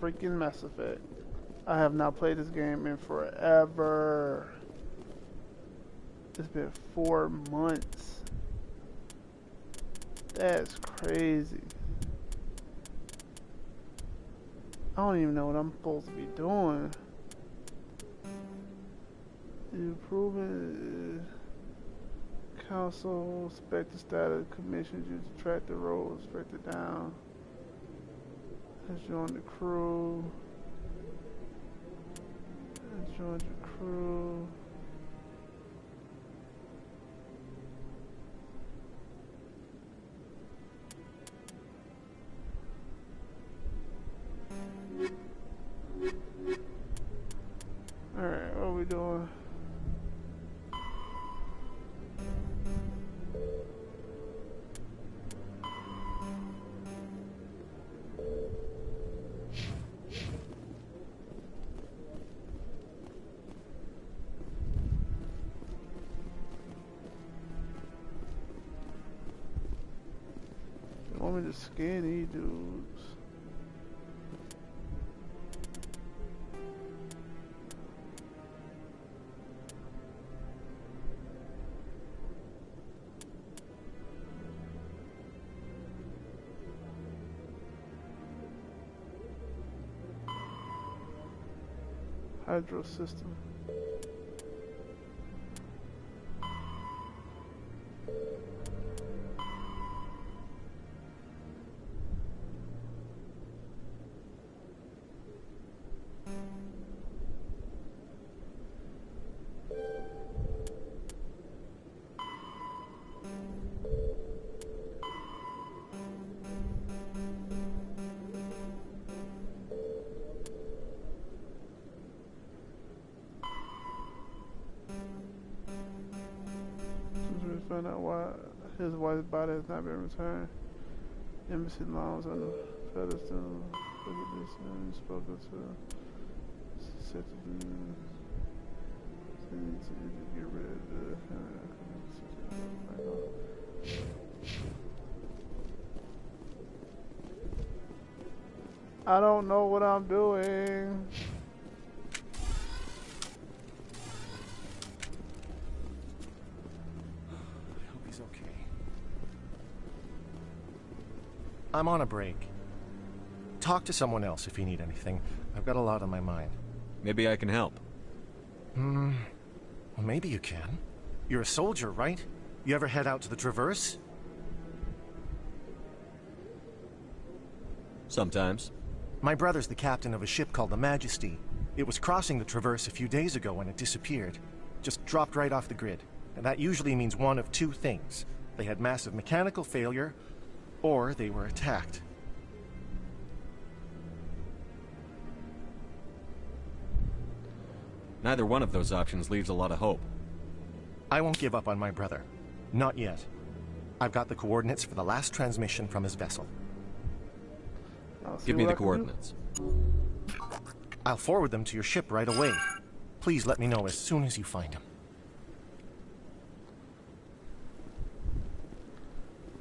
freaking Mass Effect. I have not played this game in forever. It's been 4 months. That's crazy. I don't even know what I'm supposed to be doing. Improving council, inspector status, commissions you to track the roles, inspector down. Let's join the crew. Let's join the crew. Alright, what are we doing? You want me to scan these dudes? Hydro system. Find out why his wife's body has not been returned. Embassy lounge on the pedestal. Look at this. Spoken to. Said to get rid of the. I don't know what I'm doing. I'm on a break. Talk to someone else if you need anything. I've got a lot on my mind. Maybe I can help. Well, maybe you can. You're a soldier, right? You ever head out to the Traverse? Sometimes. My brother's the captain of a ship called the Majesty. It was crossing the Traverse a few days ago when it disappeared. Just dropped right off the grid. And that usually means one of two things. They had massive mechanical failure, or they were attacked. Neither one of those options leaves a lot of hope. I won't give up on my brother. Not yet. I've got the coordinates for the last transmission from his vessel. Give me the coordinates. I'll forward them to your ship right away. Please let me know as soon as you find him.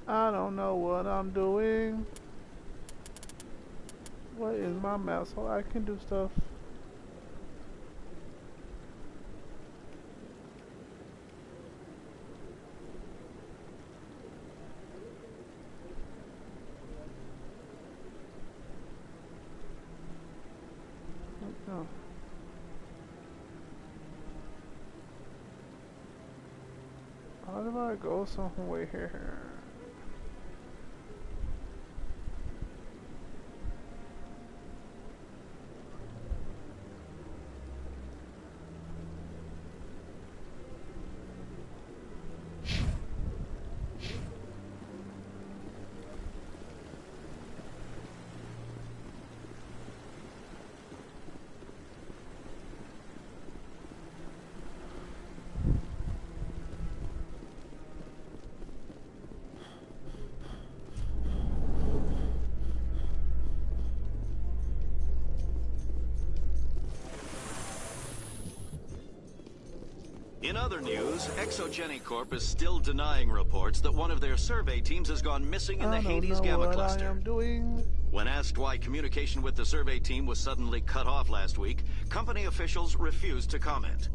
I don't know what I'm doing. What is my map so I can do stuff? Oh. How do I go somewhere here? In other news, Exogeny Corp is still denying reports that one of their survey teams has gone missing in the I don't Hades know Gamma what cluster. I am doing. When asked why communication with the survey team was suddenly cut off last week, company officials refused to comment.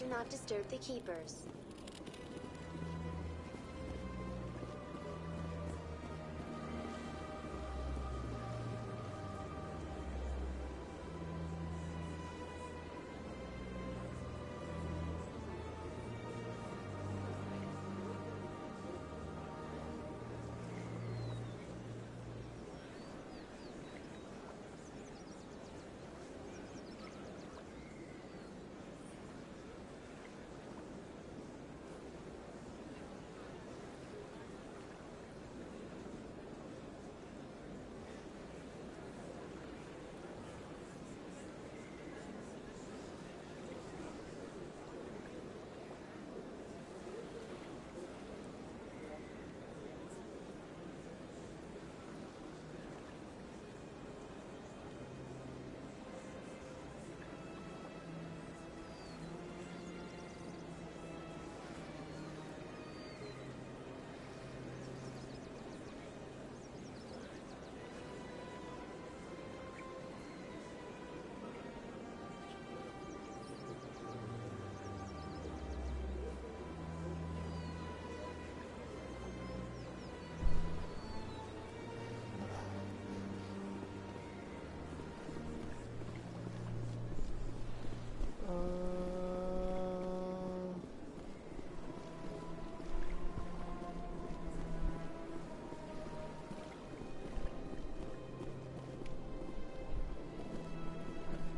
Do not disturb the keepers.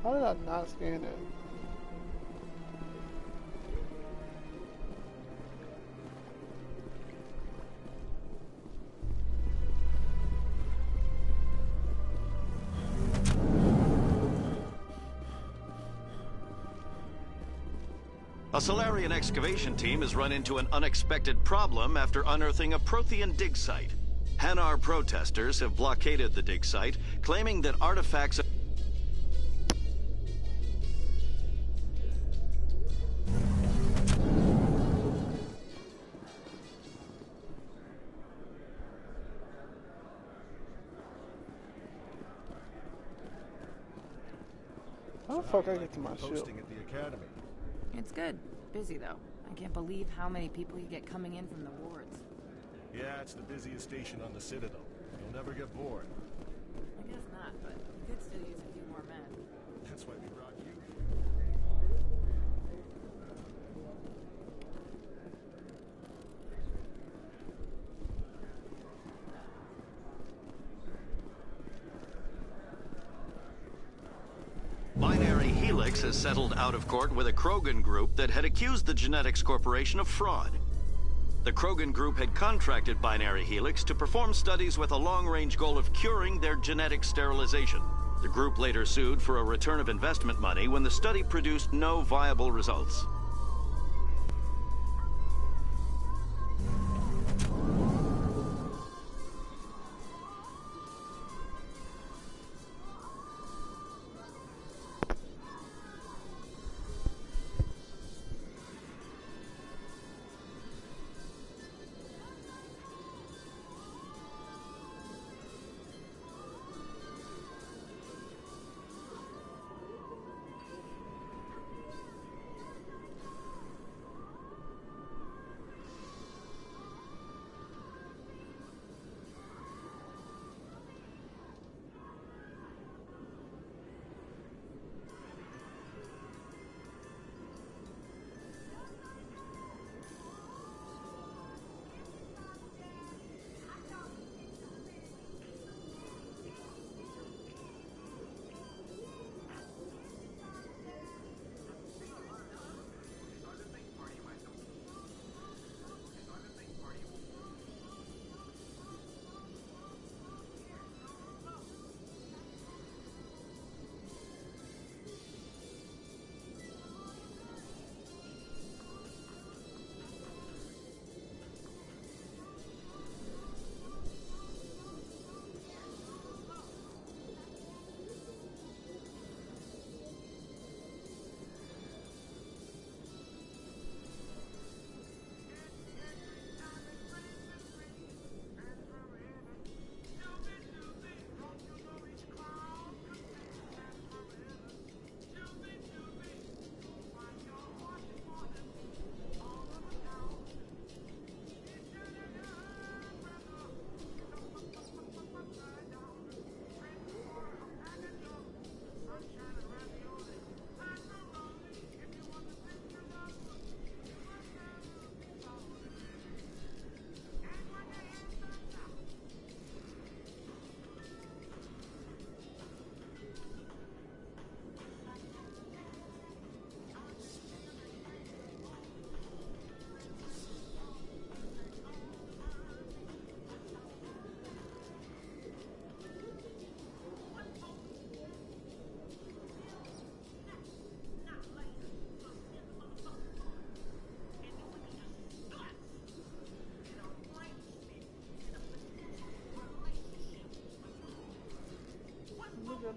How did I not scan it? A Solarian excavation team has run into an unexpected problem after unearthing a Prothean dig site. Hanar protesters have blockaded the dig site, claiming that artifacts How the fuck I get to my ship? Posting at the academy. It's good. Busy, though. I can't believe how many people you get coming in from the wards. Yeah, it's the busiest station on the Citadel. You'll never get bored. I guess not, but we could still use a few more men. That's why we brought you. Binary Helix has settled out of court with a Krogan group that had accused the Genetics Corporation of fraud. The Krogan group had contracted Binary Helix to perform studies with a long-range goal of curing their genetic sterilization. The group later sued for a return of investment money when the study produced no viable results.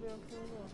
goddamn pulled off.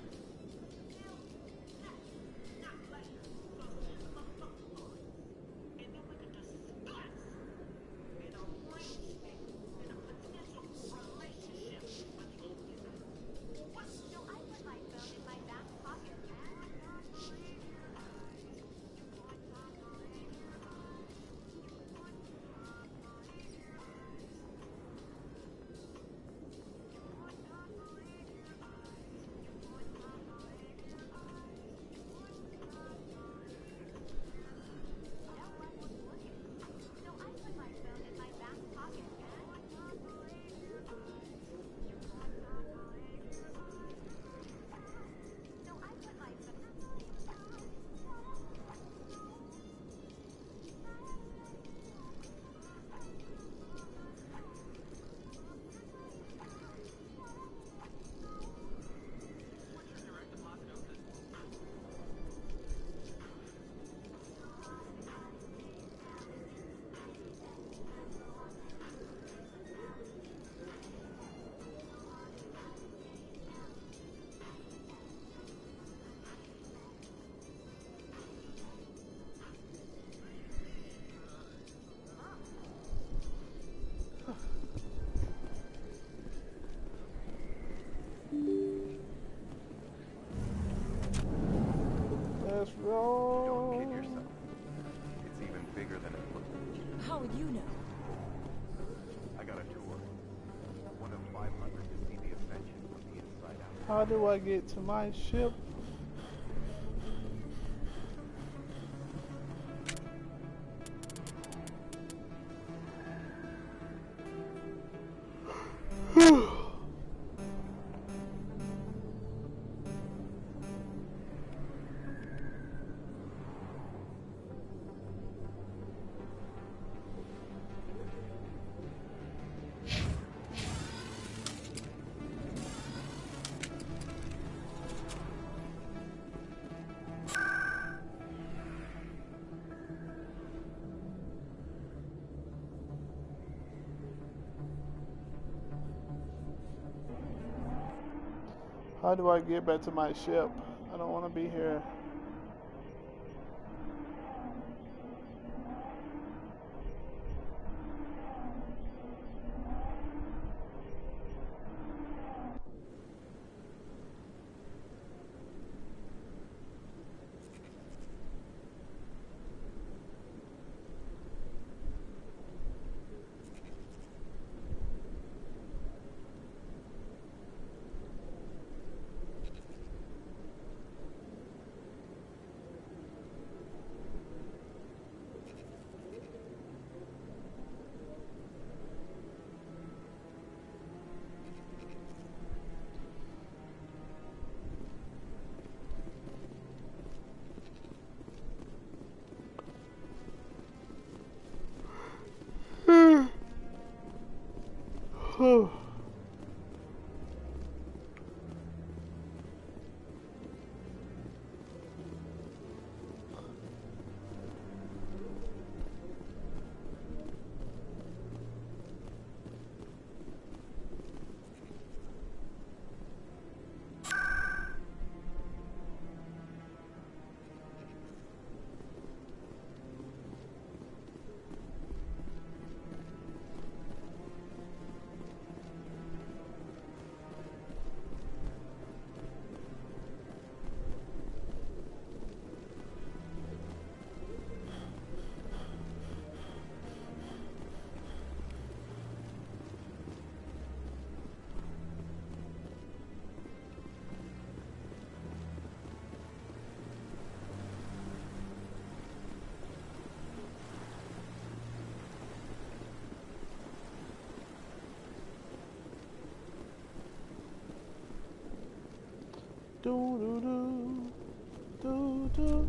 Let's roll. Don't kid yourself. It's even bigger than it looks. How would you know? I got a tour. One of 500 to see the ascension from the inside out. How do I get to my ship? How do I get back to my ship? I don't want to be here. Do do do do do.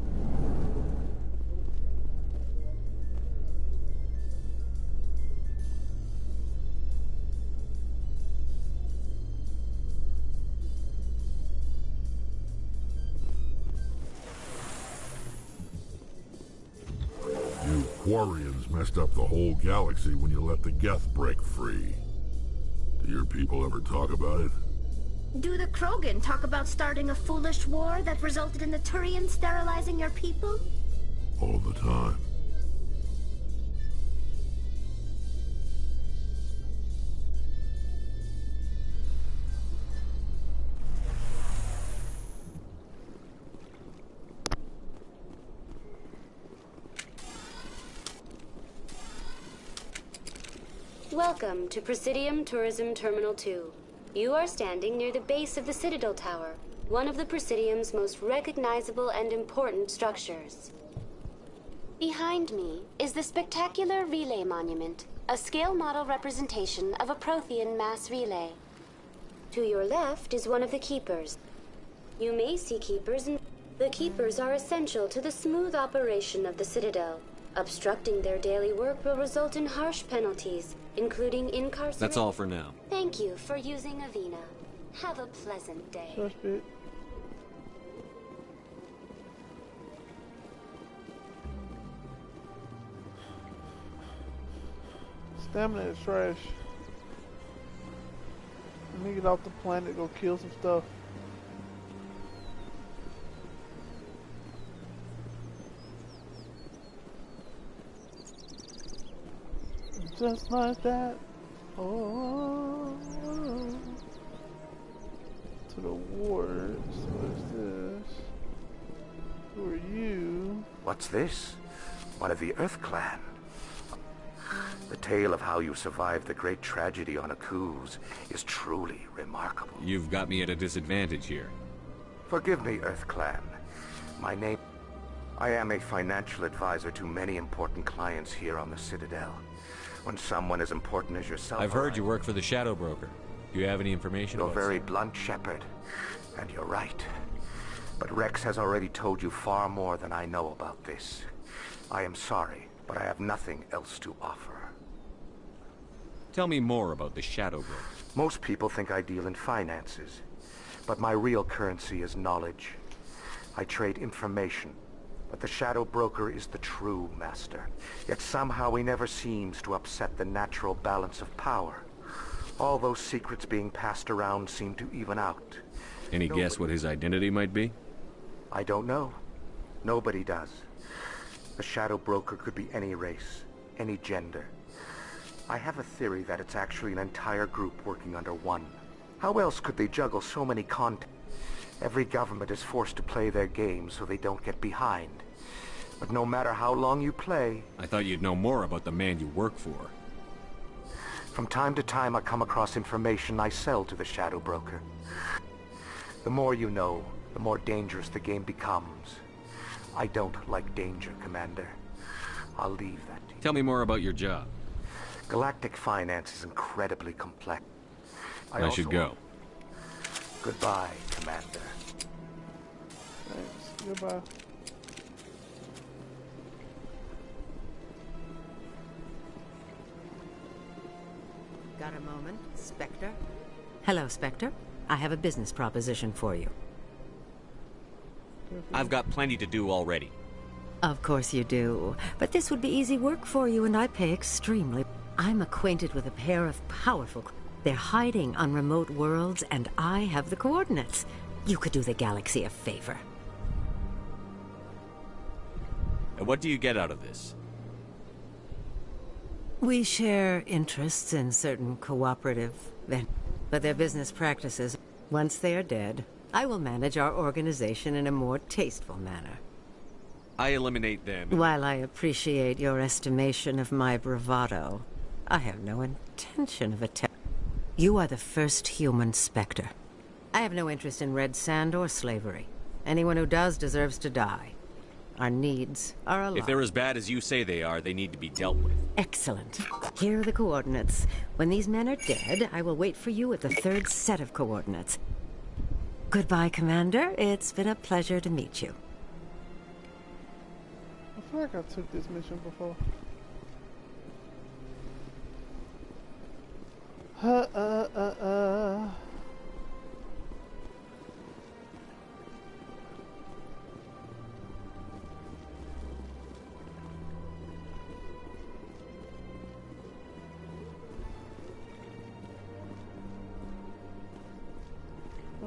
You Quarians messed up the whole galaxy when you let the Geth break free. Do your people ever talk about it? Do the Krogan talk about starting a foolish war that resulted in the Turians sterilizing your people? All the time. Welcome to Presidium Tourism Terminal 2. You are standing near the base of the Citadel Tower, one of the Presidium's most recognizable and important structures. Behind me is the spectacular Relay Monument, a scale model representation of a Prothean mass relay. To your left is one of the Keepers. You may see Keepers, and the Keepers are essential to the smooth operation of the Citadel. Obstructing their daily work will result in harsh penalties, including incarceration. That's all for now. Thank you for using Avina. Have a pleasant day. Trust it. Stamina is trash. Let me get off the planet, go kill some stuff. Just like that. Oh. To the wards. What is this? Who are you? What's this? One of the Earth Clan. The tale of how you survived the great tragedy on Akuz is truly remarkable. You've got me at a disadvantage here. Forgive me, Earth Clan. My name... I am a financial advisor to many important clients here on the Citadel. When someone as important as yourself... I've heard you work for the Shadow Broker. Do you have any information You're about very blunt, Shepard. And you're right. But Rex has already told you far more than I know about this. I am sorry, but I have nothing else to offer. Tell me more about the Shadow Broker. Most people think I deal in finances, but my real currency is knowledge. I trade information, but the Shadow Broker is the true master. Yet somehow he never seems to upset the natural balance of power. All those secrets being passed around seem to even out. Any guess what his identity might be? I don't know. Nobody does. The Shadow Broker could be any race, any gender. I have a theory that it's actually an entire group working under one. How else could they juggle so many contacts? Every government is forced to play their game so they don't get behind. But no matter how long you play... I thought you'd know more about the man you work for. From time to time I come across information I sell to the Shadow Broker. The more you know, the more dangerous the game becomes. I don't like danger, Commander. I'll leave that to you. Tell me more about your job. Galactic finance is incredibly complex. I should go. Goodbye, Commander. Thanks. Goodbye. Got a moment, Spectre? Hello, Spectre. I have a business proposition for you. I've got plenty to do already. Of course you do. But this would be easy work for you, and I pay extremely. I'm acquainted with a pair of powerful... They're hiding on remote worlds, and I have the coordinates. You could do the galaxy a favor. And what do you get out of this? We share interests in certain cooperative... But their business practices, once they are dead, I will manage our organization in a more tasteful manner. I eliminate them. While I appreciate your estimation of my bravado, I have no intention of attempting. You are the first human Spectre. I have no interest in red sand or slavery. Anyone who does deserves to die. Our needs are aligned. If they're as bad as you say they are, they need to be dealt with. Excellent. Here are the coordinates. When these men are dead, I will wait for you at the third set of coordinates. Goodbye, Commander. It's been a pleasure to meet you. I feel like I took this mission before.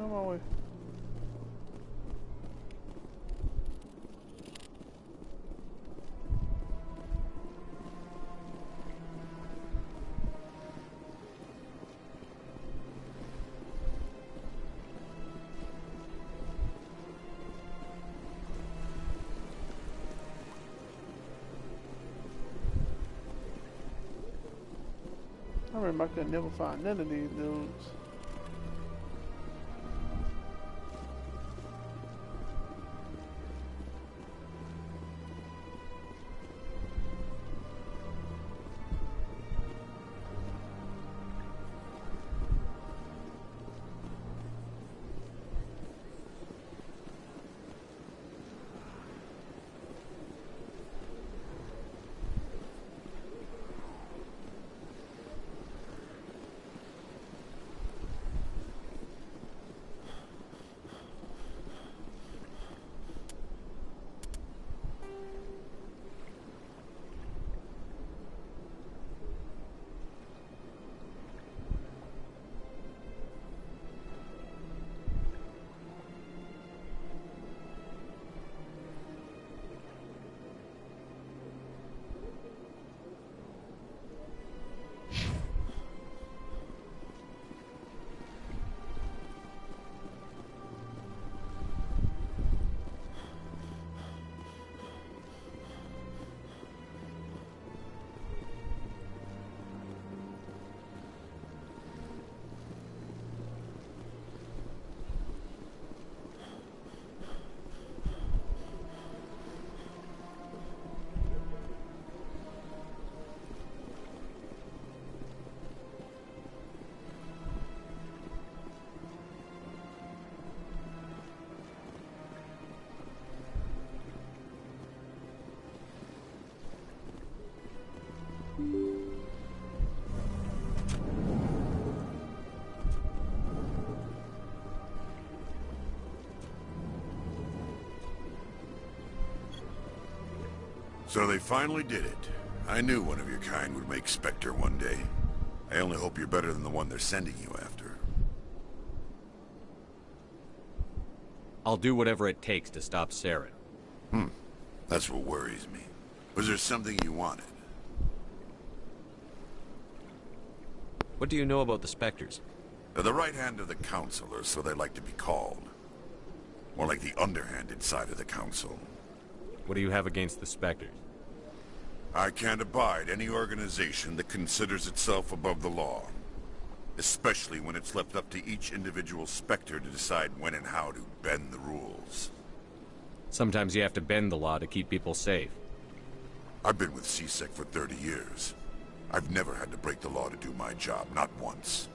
On my way. I remember I could never find none of these dudes. So they finally did it. I knew one of your kind would make Spectre one day. I only hope you're better than the one they're sending you after. I'll do whatever it takes to stop Saren. That's what worries me. Was there something you wanted? What do you know about the Spectres? They're the right hand of the Council, or so they like to be called. More like the underhanded side of the Council. What do you have against the Spectres? I can't abide any organization that considers itself above the law. Especially when it's left up to each individual Spectre to decide when and how to bend the rules. Sometimes you have to bend the law to keep people safe. I've been with C-Sec for 30 years. I've never had to break the law to do my job, not once.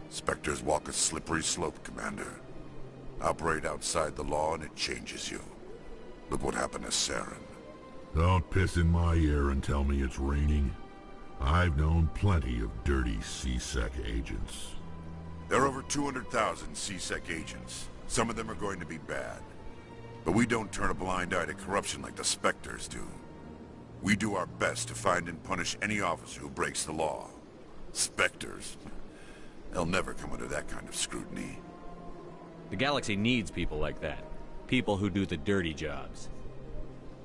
Spectres walk a slippery slope, Commander. Operate outside the law and it changes you. Look what happened to Saren. Don't piss in my ear and tell me it's raining. I've known plenty of dirty C-Sec agents. There are over 200,000 C-Sec agents. Some of them are going to be bad. But we don't turn a blind eye to corruption like the Spectres do. We do our best to find and punish any officer who breaks the law. Spectres, they'll never come under that kind of scrutiny. The galaxy needs people like that. People who do the dirty jobs.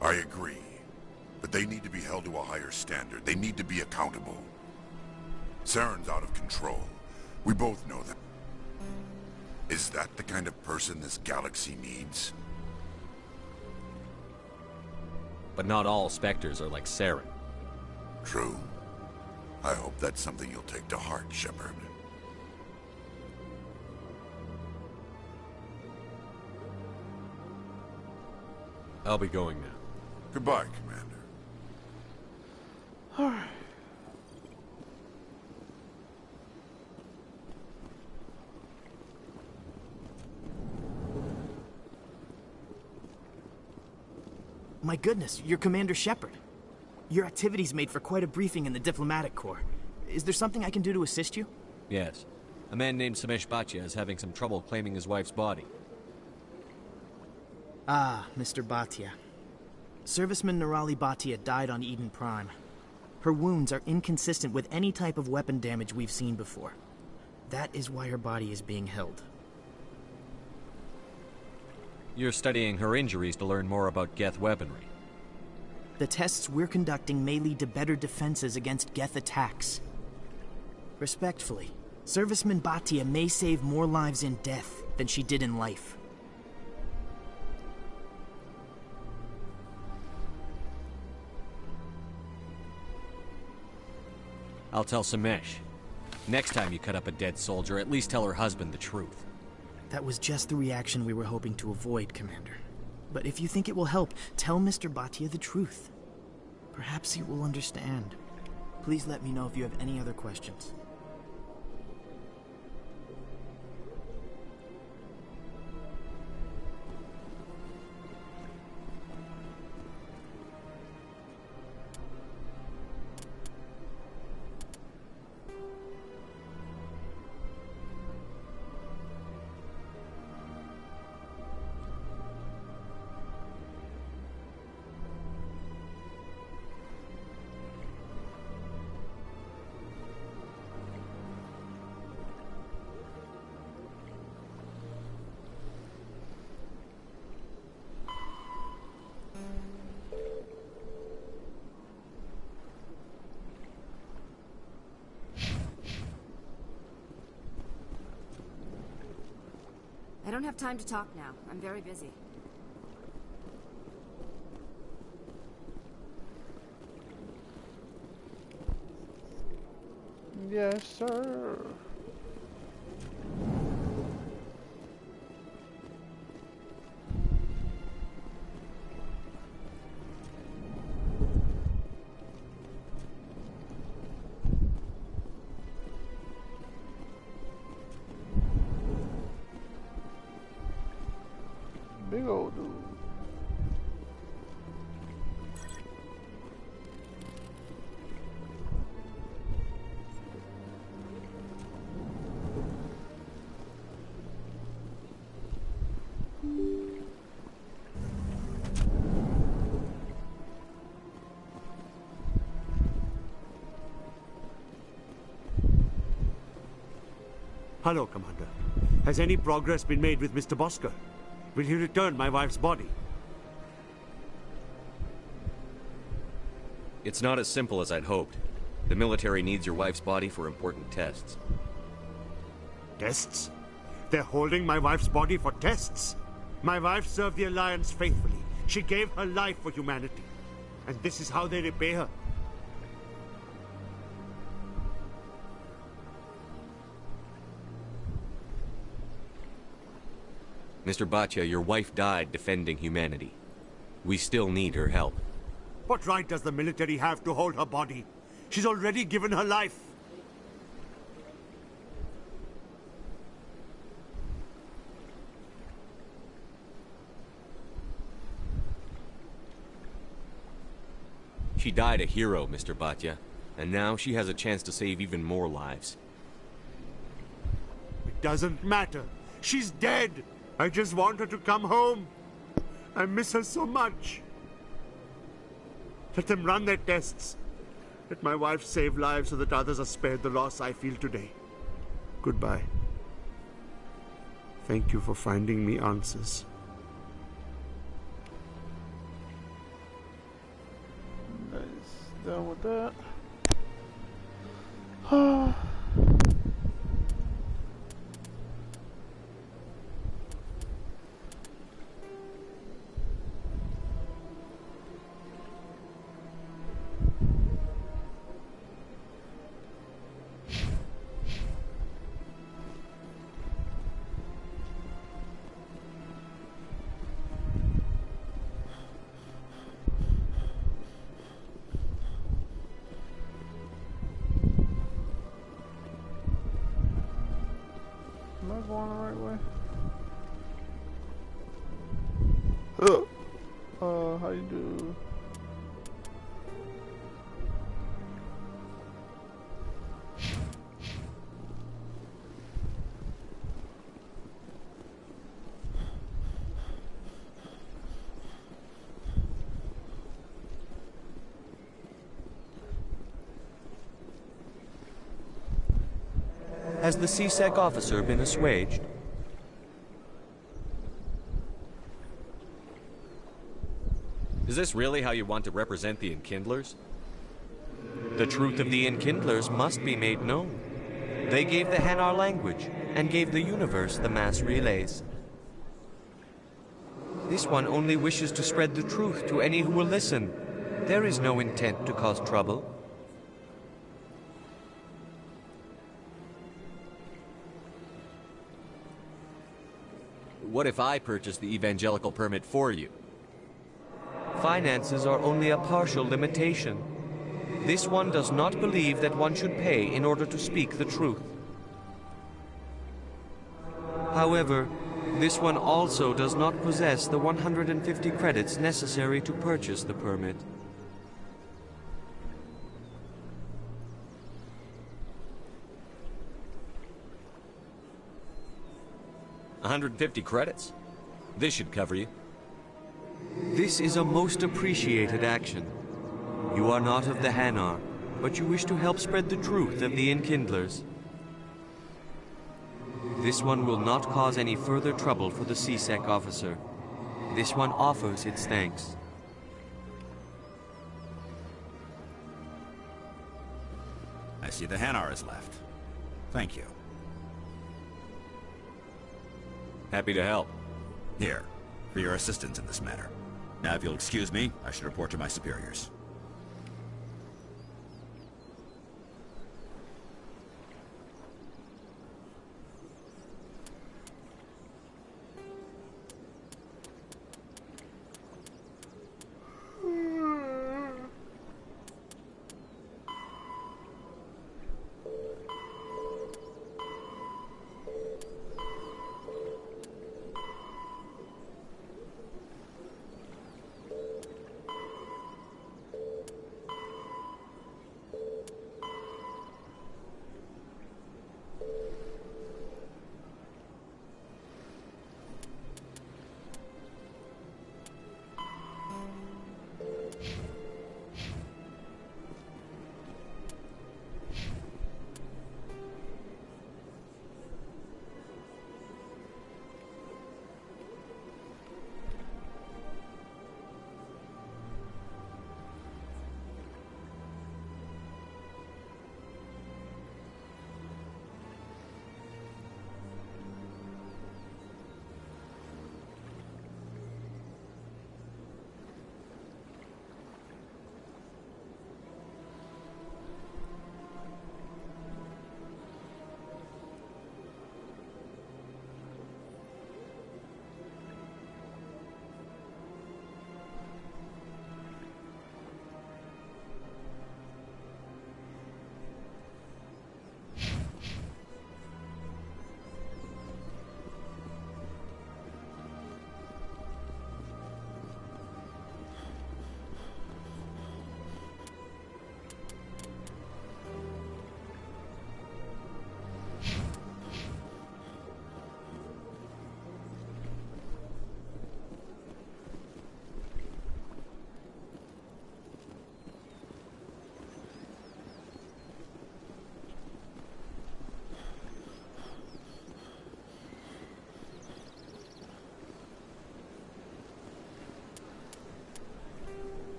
I agree. But they need to be held to a higher standard. They need to be accountable. Saren's out of control. We both know that. Is that the kind of person this galaxy needs? But not all Spectres are like Saren. True. I hope that's something you'll take to heart, Shepard. I'll be going now. Goodbye, Commander. Alright. My goodness, you're Commander Shepard. Your activities made for quite a briefing in the Diplomatic Corps. Is there something I can do to assist you? Yes. A man named Samesh Bhatia is having some trouble claiming his wife's body. Ah, Mr. Bhatia. Serviceman Nirali Bhatia died on Eden Prime. Her wounds are inconsistent with any type of weapon damage we've seen before. That is why her body is being held. You're studying her injuries to learn more about Geth weaponry. The tests we're conducting may lead to better defenses against Geth attacks. Respectfully, Serviceman Bhatia may save more lives in death than she did in life. I'll tell Samesh. Next time you cut up a dead soldier, at least tell her husband the truth. That was just the reaction we were hoping to avoid, Commander. But if you think it will help, tell Mr. Bhatia the truth. Perhaps he will understand. Please let me know if you have any other questions. I don't have time to talk now. I'm very busy. Yes, sir. Big old dude. Hello, Commander. Has any progress been made with Mr. Bosker? Will he return my wife's body? It's not as simple as I'd hoped. The military needs your wife's body for important tests. Tests? They're holding my wife's body for tests? My wife served the Alliance faithfully. She gave her life for humanity. And this is how they repay her. Mr. Bhatia, your wife died defending humanity. We still need her help. What right does the military have to hold her body? She's already given her life. She died a hero, Mr. Bhatia, and now she has a chance to save even more lives. It doesn't matter. She's dead. I just want her to come home. I miss her so much. Let them run their tests. Let my wife save lives so that others are spared the loss I feel today. Goodbye. Thank you for finding me answers. Nice. Done with that. Am I going the right way? How you do? Has the CSEC officer been assuaged? Is this really how you want to represent the Enkindlers? The truth of the Enkindlers must be made known. They gave the Hanar language, and gave the universe the mass relays. This one only wishes to spread the truth to any who will listen. There is no intent to cause trouble. What if I purchase the evangelical permit for you? Finances are only a partial limitation. This one does not believe that one should pay in order to speak the truth. However, this one also does not possess the 150 credits necessary to purchase the permit. $150 credits? This should cover you. This is a most appreciated action. You are not of the Hanar, but you wish to help spread the truth of the Enkindlers. This one will not cause any further trouble for the C-Sec officer. This one offers its thanks. I see the Hanar is left. Thank you. Happy to help. Here, for your assistance in this matter. Now, if you'll excuse me, I should report to my superiors.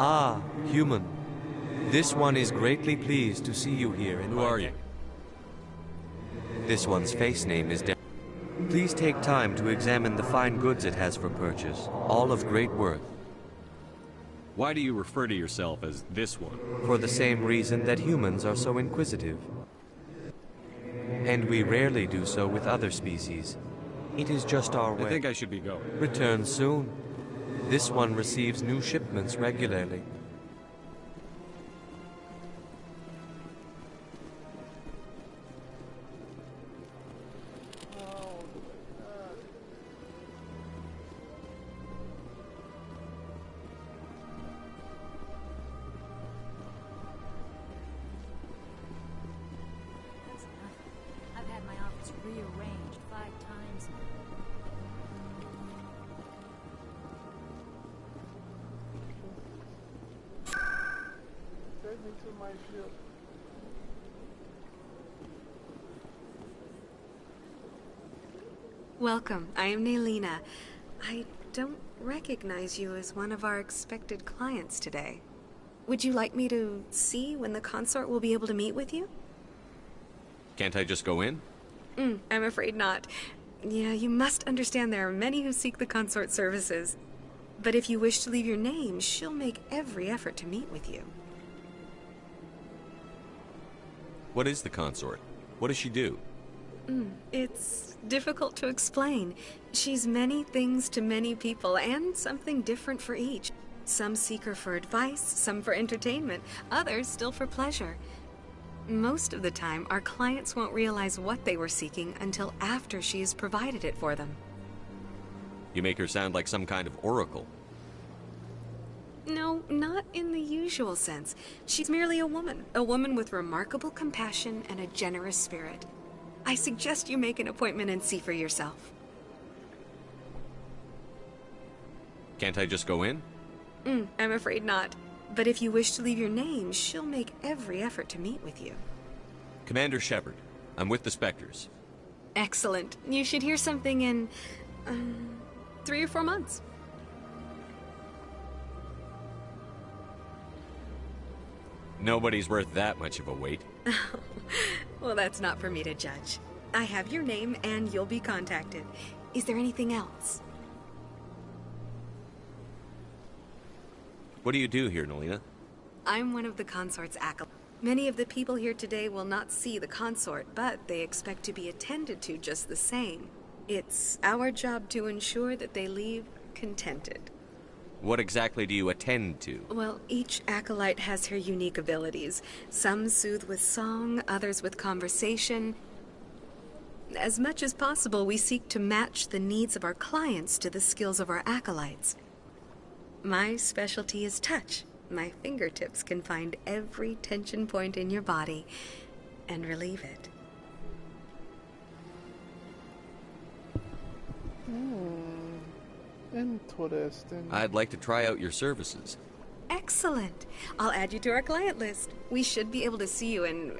Ah, human. This one is greatly pleased to see you here. Who are you? This one's face name is Derek. Please take time to examine the fine goods it has for purchase, all of great worth. Why do you refer to yourself as this one? For the same reason that humans are so inquisitive. And we rarely do so with other species. It is just our way. I think I should be going. Return soon. This one receives new shipments regularly. me to my ship. Welcome. I am Nelina. I don't recognize you as one of our expected clients today. Would you like me to see when the consort will be able to meet with you? Can't I just go in? I'm afraid not. Yeah, you must understand there are many who seek the consort services. But if you wish to leave your name, she'll make every effort to meet with you. What is the consort? What does she do? It's difficult to explain. She's many things to many people, and something different for each. Some seek her for advice, some for entertainment, others still for pleasure. Most of the time, our clients won't realize what they were seeking until after she has provided it for them. You make her sound like some kind of oracle. No, not in the usual sense. She's merely a woman with remarkable compassion and a generous spirit. I suggest you make an appointment and see for yourself. Can't I just go in? I'm afraid not. But if you wish to leave your name, she'll make every effort to meet with you. Commander Shepard, I'm with the Spectres. Excellent. You should hear something in 3 or 4 months. Nobody's worth that much of a wait. Well, that's not for me to judge. I have your name and you'll be contacted. Is there anything else? What do you do here, Nelina? I'm one of the consort's acolytes. Many of the people here today will not see the consort, but they expect to be attended to just the same. It's our job to ensure that they leave contented. What exactly do you attend to? Well, each acolyte has her unique abilities. Some soothe with song, others with conversation. As much as possible, we seek to match the needs of our clients to the skills of our acolytes. My specialty is touch. My fingertips can find every tension point in your body and relieve it. Interesting. I'd like to try out your services. Excellent. I'll add you to our client list. We should be able to see you in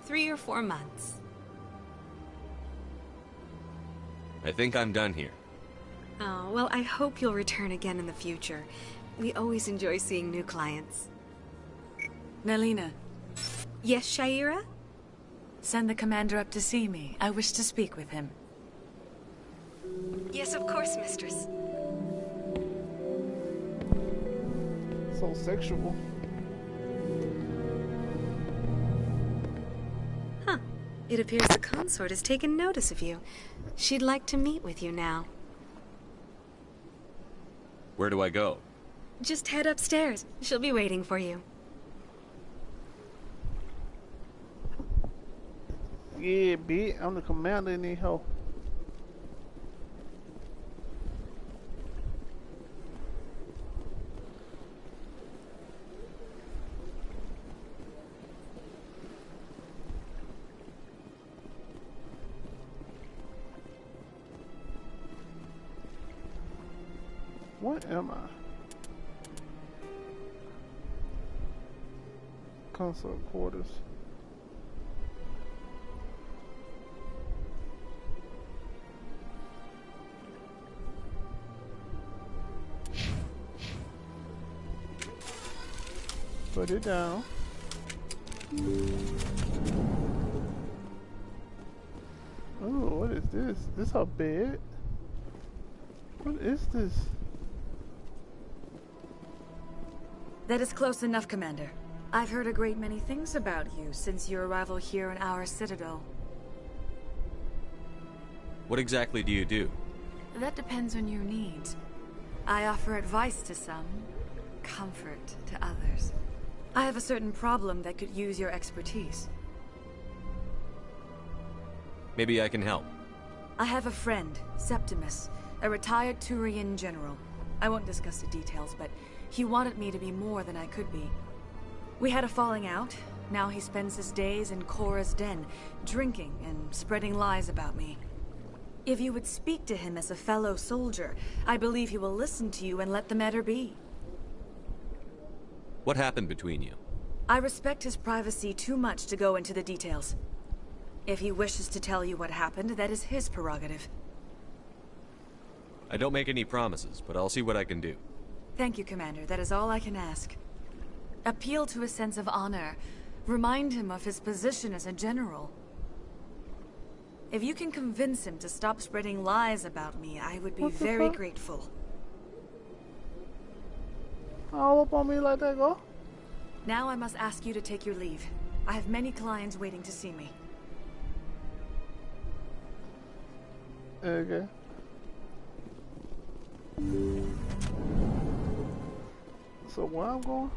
3 or 4 months. I think I'm done here. Oh, well, I hope you'll return again in the future. We always enjoy seeing new clients. Nelina. Yes, Shaira? Send the commander up to see me. I wish to speak with him. Yes, of course, mistress. So sexual. Huh. It appears the consort has taken notice of you. She'd like to meet with you now. Where do I go? Just head upstairs. She'll be waiting for you. Yeah, bitch. I'm the commander in this hoe. What am I? Consort quarters. Put it down. Oh, what is this? This her bed? What is this? That is close enough, Commander. I've heard a great many things about you since your arrival here in our citadel. What exactly do you do? That depends on your needs. I offer advice to some, comfort to others. I have a certain problem that could use your expertise. Maybe I can help. I have a friend, Septimus, a retired Turian general. I won't discuss the details, but he wanted me to be more than I could be. We had a falling out. Now he spends his days in Korra's den, drinking and spreading lies about me. If you would speak to him as a fellow soldier, I believe he will listen to you and let the matter be. What happened between you? I respect his privacy too much to go into the details. If he wishes to tell you what happened, that is his prerogative. I don't make any promises, but I'll see what I can do. Thank you, Commander. That is all I can ask. Appeal to his sense of honor. Remind him of his position as a general. If you can convince him to stop spreading lies about me, I would be very grateful. All up on me like that, go? Now I must ask you to take your leave. I have many clients waiting to see me. Okay. So where I'm going?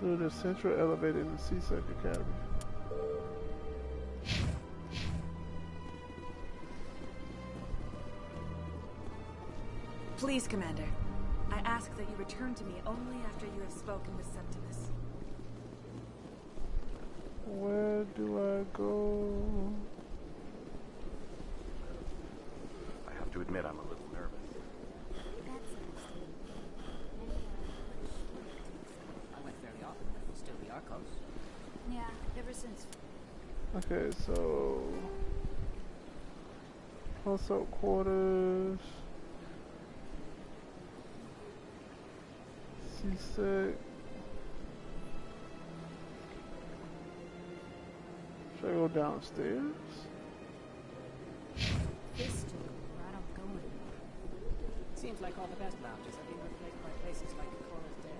Through the central elevator in the C-Sec Academy. Please, Commander. I ask that you return to me only after you have spoken with Septimus. Where do I go? I have to admit I'm a little nervous. Yeah, ever since. Okay, so consult quarters, C-Sec. Should I go downstairs? This too, right I'm going. Seems like all the best lounges have been replaced by places like Cora's Den.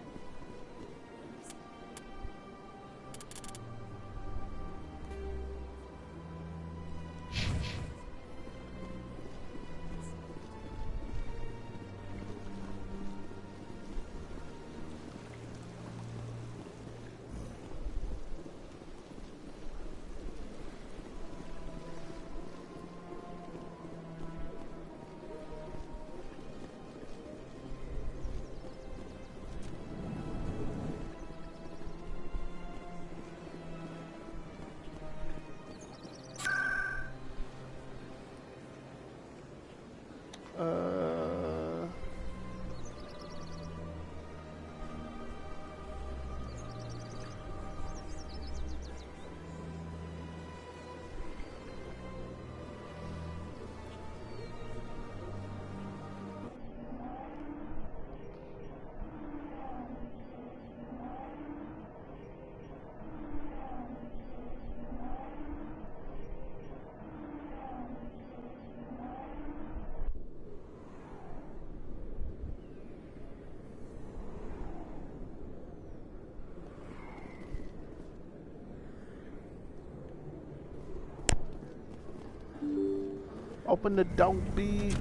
Open the Dunk Beach.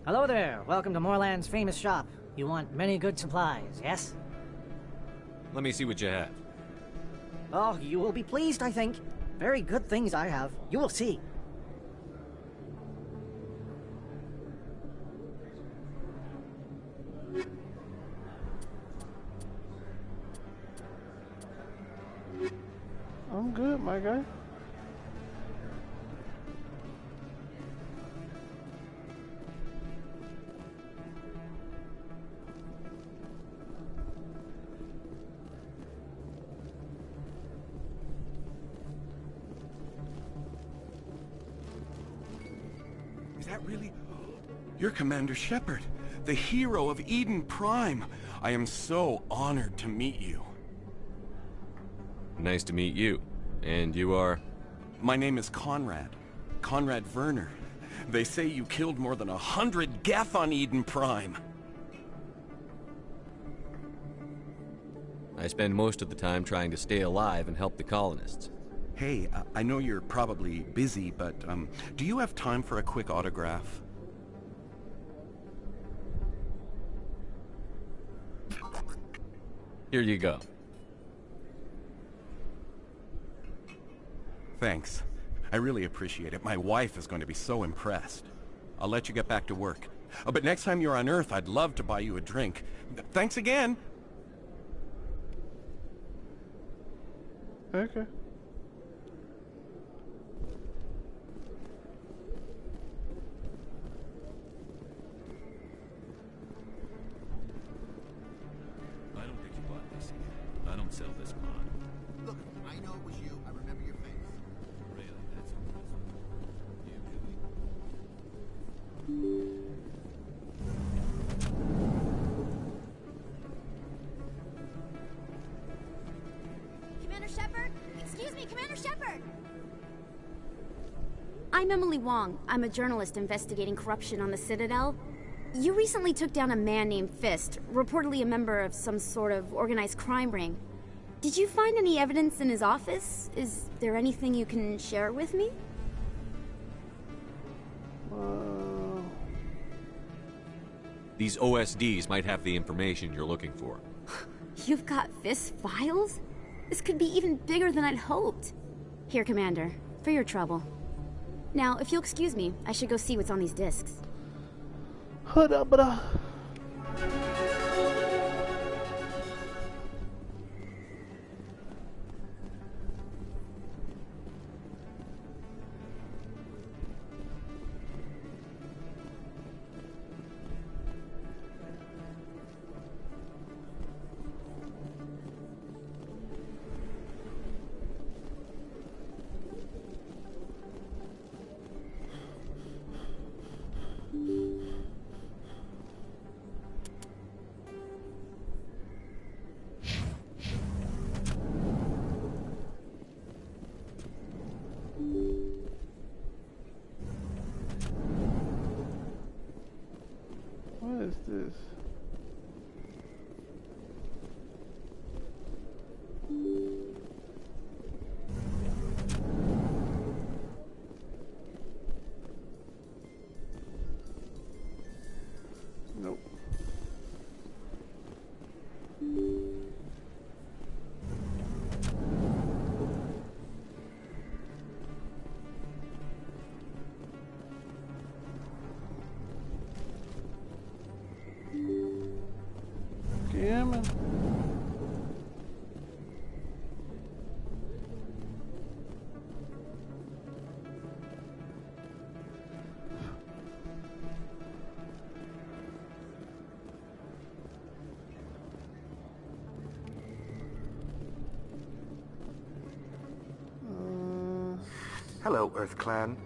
Hello there. Welcome to Moorland's famous shop. You want many good supplies, yes? Let me see what you have. Oh, you will be pleased, I think. Very good things I have. You will see. I'm good, my guy. Is that really? You're Commander Shepard, the hero of Eden Prime. I am so honored to meet you. Nice to meet you. And you are? My name is Conrad. Conrad Werner. They say you killed more than 100 Geth on Eden Prime. I spend most of the time trying to stay alive and help the colonists. Hey, I know you're probably busy, but do you have time for a quick autograph? Here you go. Thanks. I really appreciate it. My wife is going to be so impressed. I'll let you get back to work. But next time you're on Earth, I'd love to buy you a drink. Thanks again! Okay. I don't think you bought this here. I don't sell this pod. Look, I know it was you. I remember your face. Really? That's Commander Shepard? Excuse me, Commander Shepard! I'm Emily Wong. I'm a journalist investigating corruption on the Citadel. You recently took down a man named Fist, reportedly a member of some sort of organized crime ring. Did you find any evidence in his office? Is there anything you can share with me? These OSDs might have the information you're looking for. You've got Fist files? This could be even bigger than I'd hoped. Here, Commander, for your trouble. Now, if you'll excuse me, I should go see what's on these discs. What is this? Nope. Yeah, man. Hello, Earth Clan.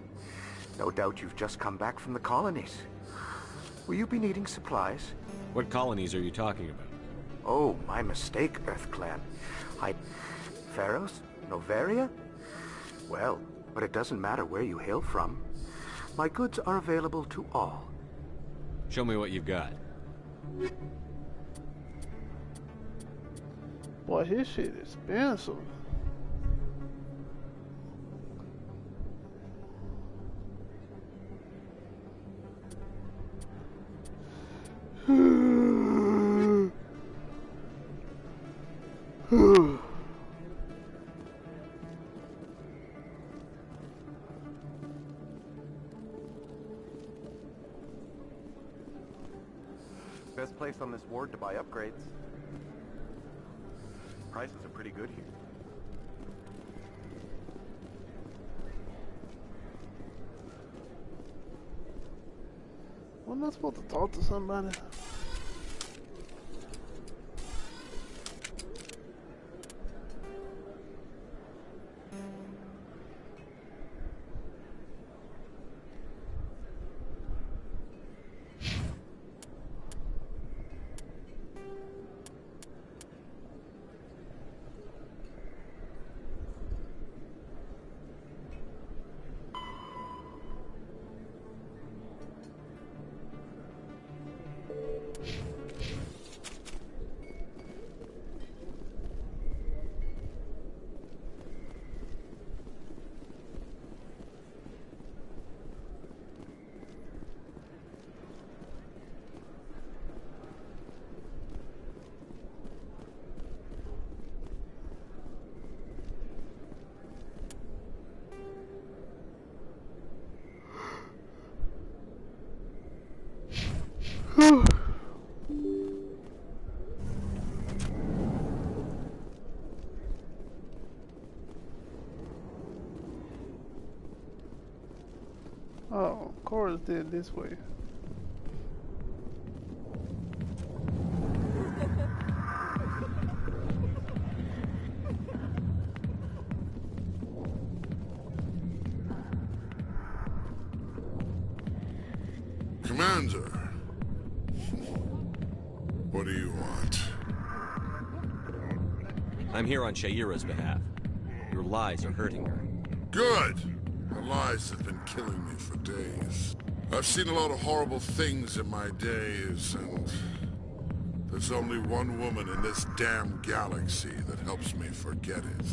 No doubt you've just come back from the colonies. Will you be needing supplies? What colonies are you talking about? Oh, my mistake, Earth Clan. Pharos? Noveria? Well, but it doesn't matter where you hail from. My goods are available to all. Show me what you've got. Boy, his shit is expensive. Best place on this ward to buy upgrades. Prices are pretty good here. Wasn't I supposed to talk to somebody? Oh, Cora's dead this way. Commander, what do you want? I'm here on Sha'ira's behalf. Your lies are hurting her. Good! The lies have been killing me for days. I've seen a lot of horrible things in my days, and there's only one woman in this damn galaxy that helps me forget it.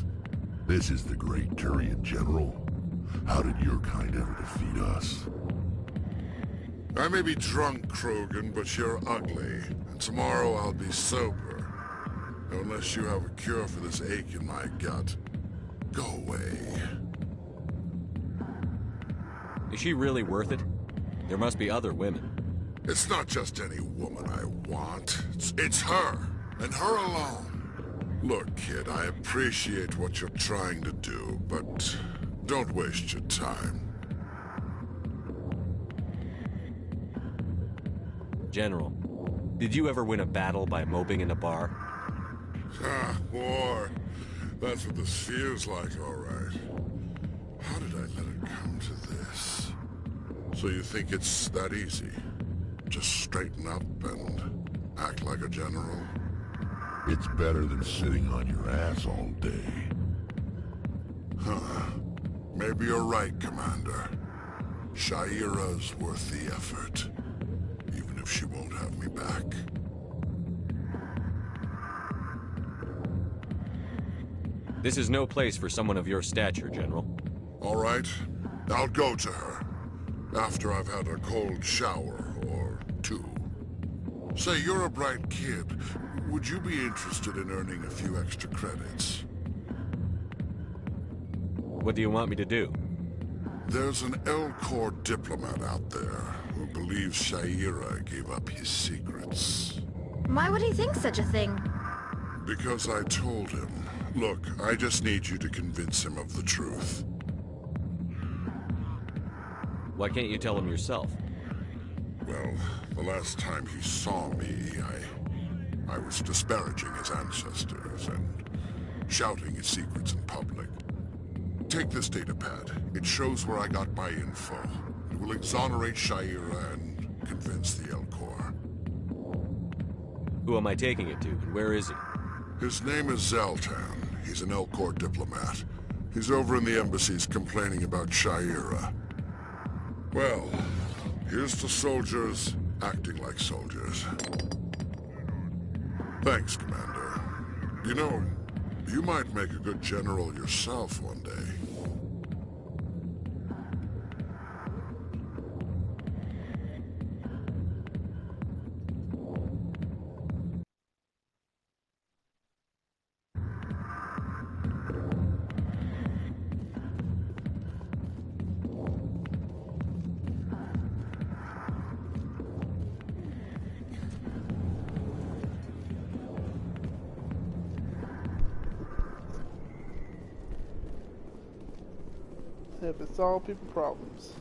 This is the great Turian General. How did your kind ever defeat us? I may be drunk, Krogan, but you're ugly. And tomorrow I'll be sober. Unless you have a cure for this ache in my gut. Go away. Is she really worth it? There must be other women. It's not just any woman I want. It's her, and her alone. Look, kid, I appreciate what you're trying to do, but don't waste your time. General, did you ever win a battle by moping in a bar? Ah, war. That's what this feels like, all right. How did I let it come to this? So you think it's that easy? Just straighten up and act like a general? It's better than sitting on your ass all day. Huh. Maybe you're right, Commander. Sha'ira's worth the effort. Even if she won't have me back. This is no place for someone of your stature, General. All right. I'll go to her. After I've had a cold shower, or two. Say, you're a bright kid. Would you be interested in earning a few extra credits? What do you want me to do? There's an Elcor diplomat out there who believes Sha'ira gave up his secrets. Why would he think such a thing? Because I told him. Look, I just need you to convince him of the truth. Why can't you tell him yourself? Well, the last time he saw me, I was disparaging his ancestors and shouting his secrets in public. Take this datapad. It shows where I got my info. It will exonerate Sha'ira and convince the Elcor. Who am I taking it to, and where is he? His name is Zaltan. He's an Elcor diplomat. He's over in the embassies complaining about Sha'ira. Well, here's to soldiers acting like soldiers. Thanks, Commander. You know, you might make a good general yourself one day. Help it solve people problems.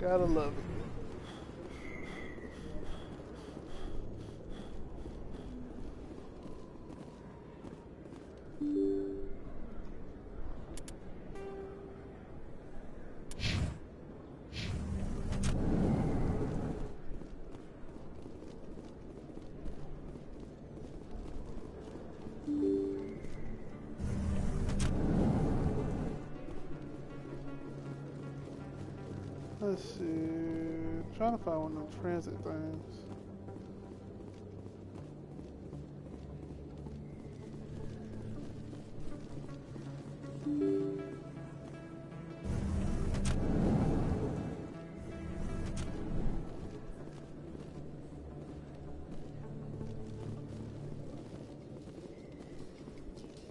Gotta love it. Let's see. Trying to find one of the transit things.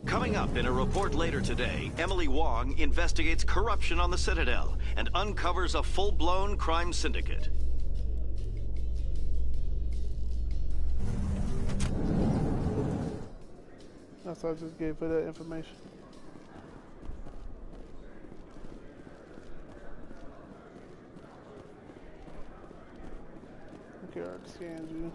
Coming up in a report later today, Emily Wong investigates corruption on the Citadel and uncovers a full-blown crime syndicate. That's what I just gave her that information. Garrett scans you.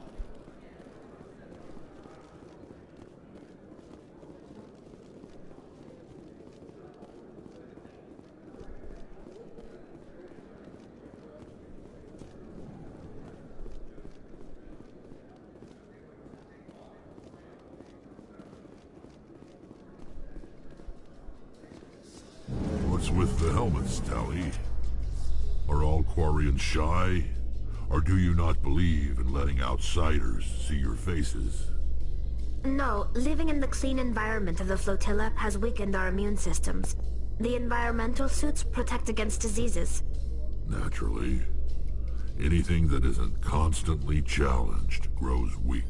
What's with the helmets, Tali? Are all Quarians shy? Or do you not believe in letting outsiders see your faces? No, living in the clean environment of the flotilla has weakened our immune systems. The environmental suits protect against diseases. Naturally. Anything that isn't constantly challenged grows weak.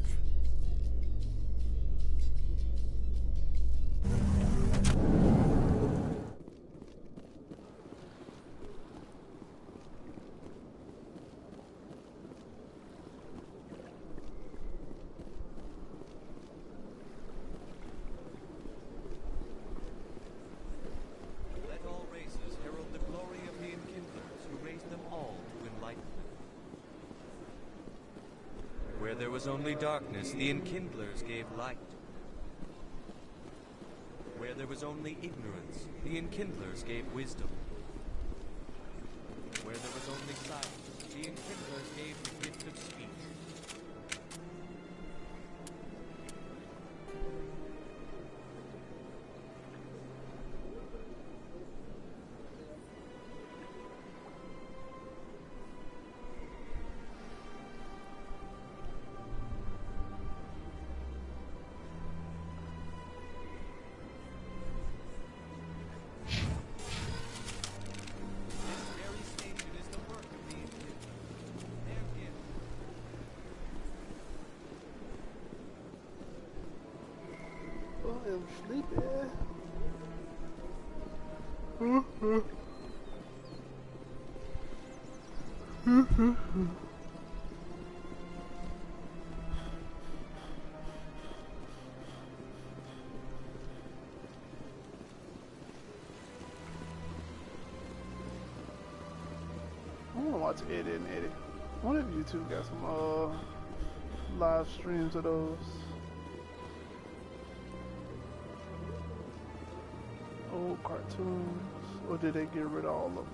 Where there was only darkness, the Enkindlers gave light. Where there was only ignorance, the Enkindlers gave wisdom. Where there was only silence, the Enkindlers gave the gift of speech. I'm sleepy. I want to watch Eddie and Eddie. One of you two got some live streams of those. Old cartoons, or did they get rid of all of them?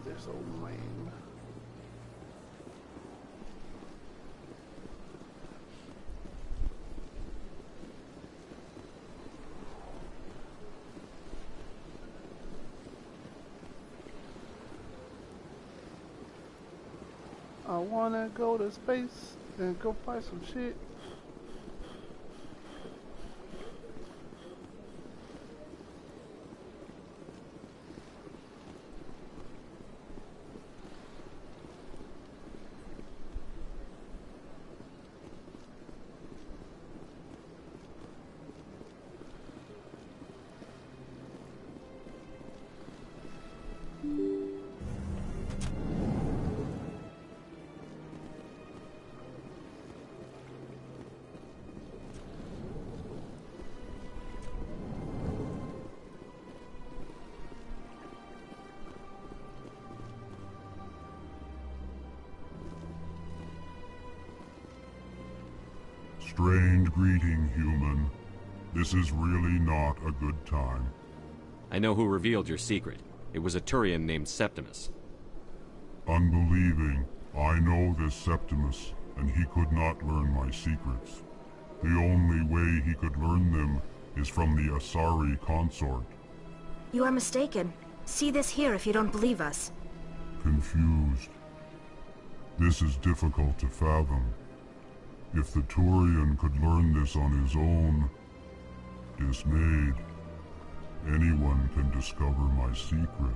They're so lame. I wanna go to space and go fight some shit. Strange greeting, human. This is really not a good time. I know who revealed your secret. It was a Turian named Septimus. Unbelieving. I know this Septimus, and he could not learn my secrets. The only way he could learn them is from the Asari consort. You are mistaken. See this here if you don't believe us. Confused. This is difficult to fathom. If the Turian could learn this on his own, dismayed, anyone can discover my secret.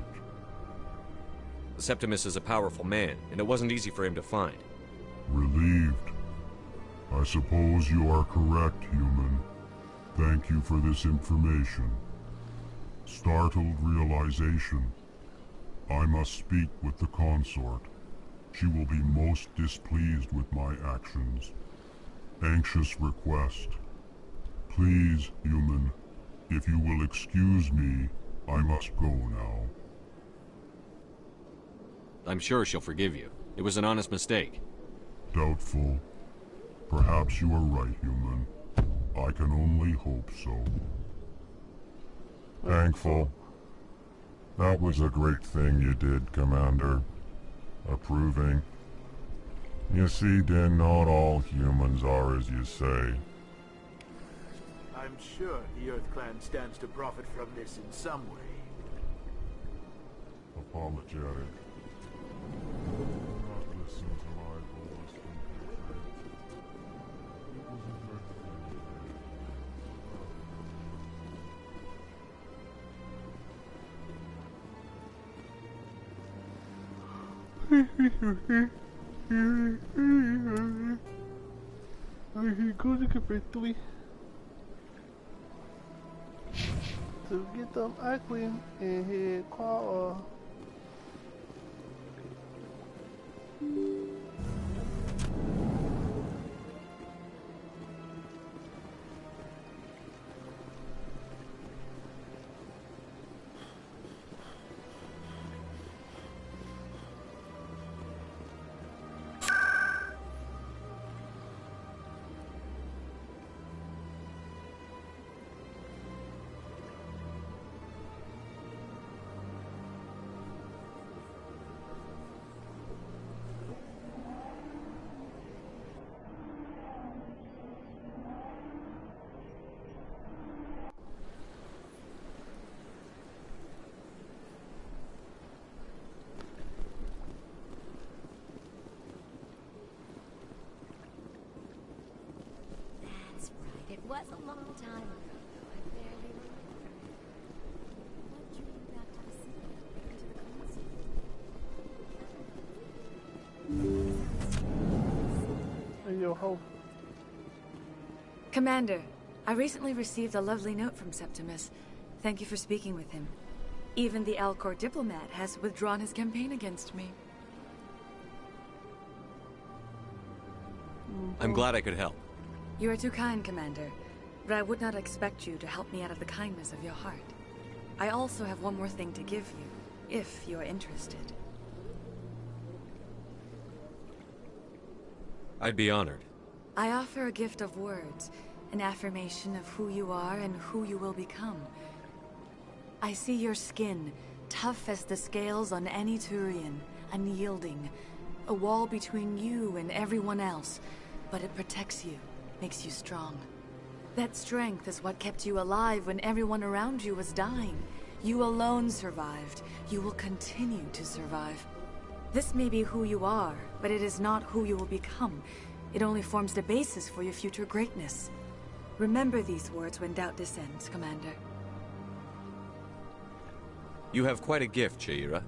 Septimus is a powerful man, and it wasn't easy for him to find. Relieved. I suppose you are correct, human. Thank you for this information. Startled realization. I must speak with the consort. She will be most displeased with my actions. Anxious request. Please, human, if you will excuse me, I must go now. I'm sure she'll forgive you. It was an honest mistake. Doubtful. Perhaps you are right, human. I can only hope so. Thankful. That was a great thing you did, Commander. Approving. You see, Din, not all humans are as you say. I'm sure the Earth Clan stands to profit from this in some way. Apologetic. Not listen to my voice, Go to capitally to get them Ackling and head call. It was a long time ago, though I barely remember it. What drew you back to the city, into the console? Hey, yo, ho. Commander, I recently received a lovely note from Septimus. Thank you for speaking with him. Even the Alcor diplomat has withdrawn his campaign against me. I'm glad I could help. You are too kind, Commander, but I would not expect you to help me out of the kindness of your heart. I also have one more thing to give you, if you are interested. I'd be honored. I offer a gift of words, an affirmation of who you are and who you will become. I see your skin, tough as the scales on any Turian, unyielding, a wall between you and everyone else, but it protects you. Makes you strong. That strength is what kept you alive when everyone around you was dying. You alone survived. You will continue to survive. This may be who you are, but it is not who you will become. It only forms the basis for your future greatness. Remember these words when doubt descends, Commander. You have quite a gift, Sha'ira.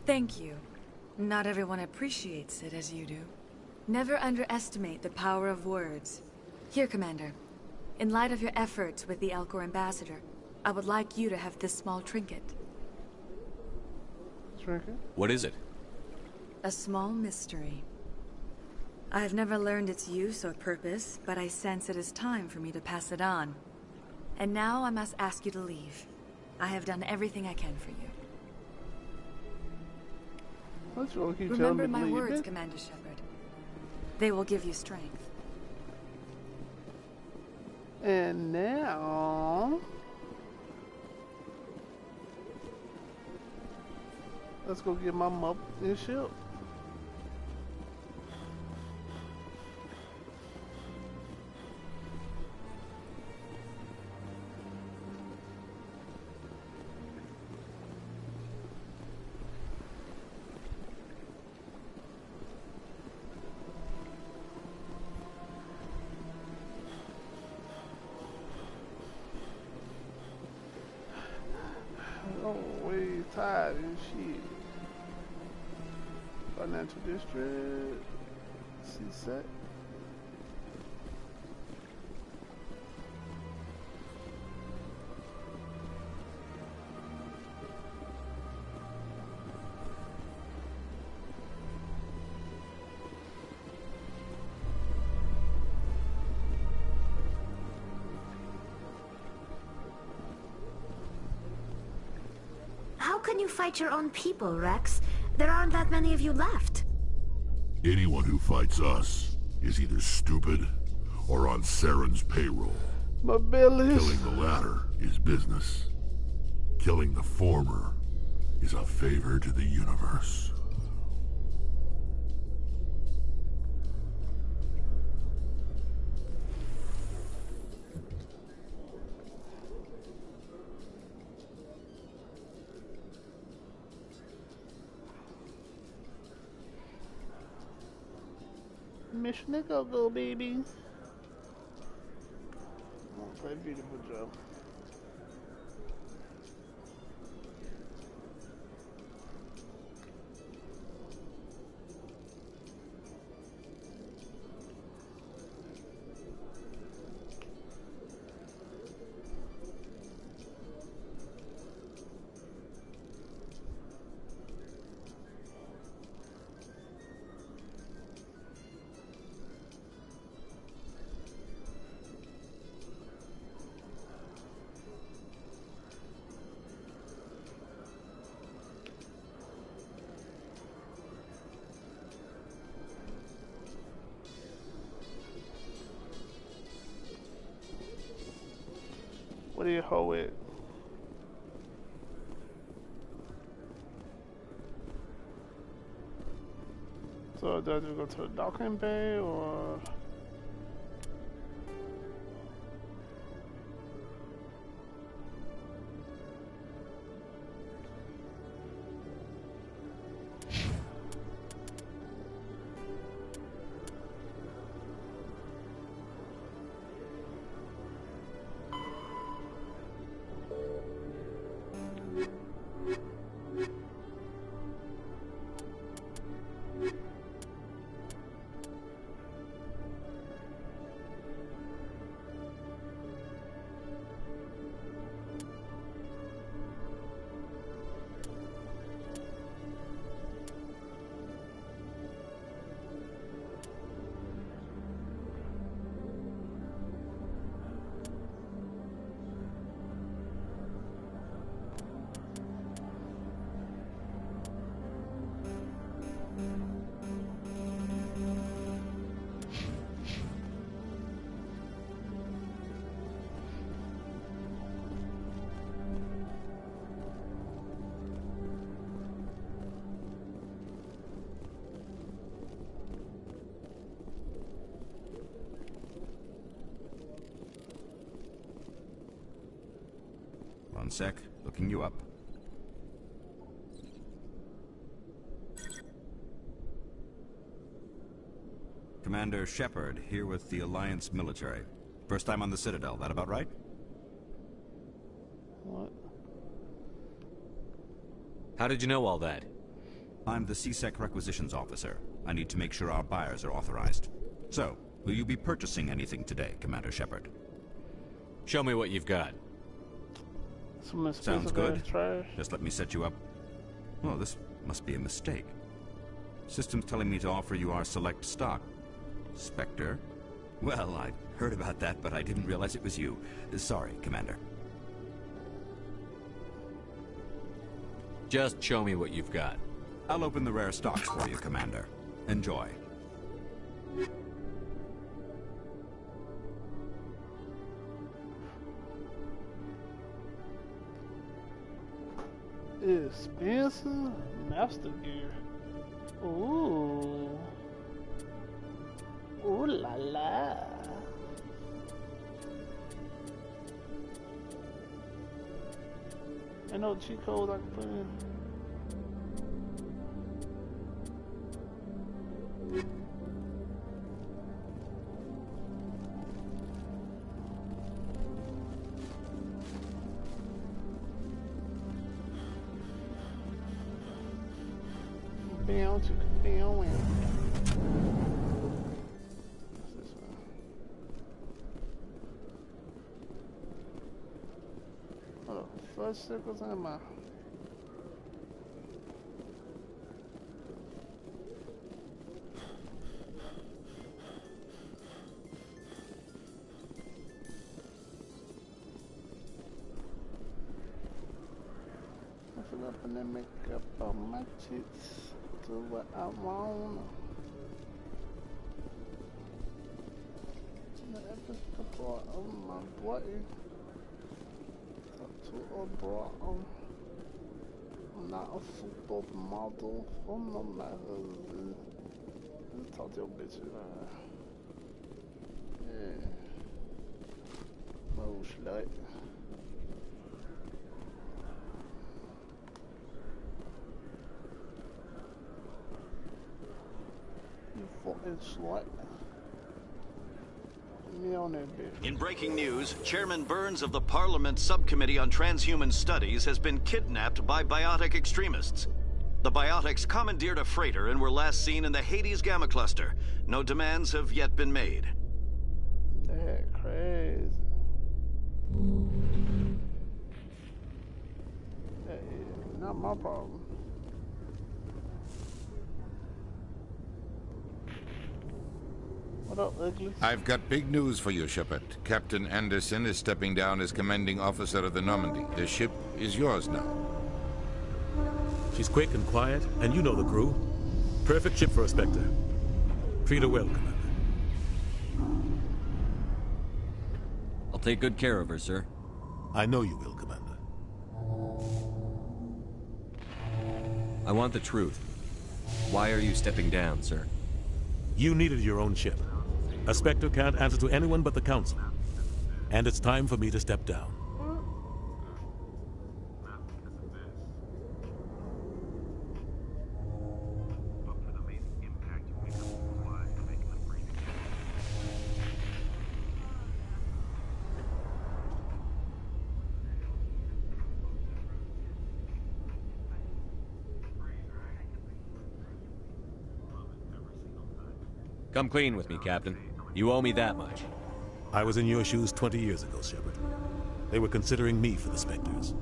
Thank you. Not everyone appreciates it as you do. Never underestimate the power of words. Here, Commander. In light of your efforts with the Alcor ambassador, I would like you to have this small trinket. Trinket? What is it? A small mystery. I have never learned its use or purpose, but I sense it is time for me to pass it on. And now I must ask you to leave. I have done everything I can for you. What's wrong? Keep Remember telling me my to leave words, it? Commander Shepard. They will give you strength. And now, let's go get my mop and ship. Tired and shit. Financial district. C-set. How can you fight your own people, Rex? There aren't that many of you left. Anyone who fights us is either stupid or on Saren's payroll. But Billy, killing the latter is business. Killing the former is a favor to the universe. Mission go, baby. Okay, beautiful job. What do you hold it? So do I just go to the docking bay or? One sec, looking you up. Commander Shepard, here with the Alliance military. First time on the Citadel, that about right? What? How did you know all that? I'm the CSEC requisitions officer. I need to make sure our buyers are authorized. So, will you be purchasing anything today, Commander Shepard? Show me what you've got. Sounds good. Just let me set you up. Oh, this must be a mistake. System's telling me to offer you our select stock. Spectre? Well, I heard about that, but I didn't realize it was you. Sorry, Commander. Just show me what you've got. I'll open the rare stocks for you, Commander. Enjoy. Expensive Master Gear. Ooh. Ooh la la. Ain't no cheat code I can put in. First circles in my I forgot to make up on my cheeks to what I want. bottom, my boy. Up to a bottom. I'm not a supermodel from the magazine. Let's talk to your bitch, man. Yeah. Oh, slut. You fucking slut. Me on that bitch. In breaking news, Chairman Burns of the Parliament Subcommittee on Transhuman Studies has been kidnapped by biotic extremists. The biotics commandeered a freighter and were last seen in the Hades Gamma Cluster. No demands have yet been made. That crazy. That is not my problem. What up, ugly? I've got big news for you, Shepard. Captain Anderson is stepping down as commanding officer of the Normandy. The ship is yours now. She's quick and quiet, and you know the crew. Perfect ship for a Spectre. Treat her well, Commander. I'll take good care of her, sir. I know you will, Commander. I want the truth. Why are you stepping down, sir? You needed your own ship. A Spectre can't answer to anyone but the Council. And it's time for me to step down. Come clean with me, Captain. You owe me that much. I was in your shoes 20 years ago, Shepard. They were considering me for the Spectres.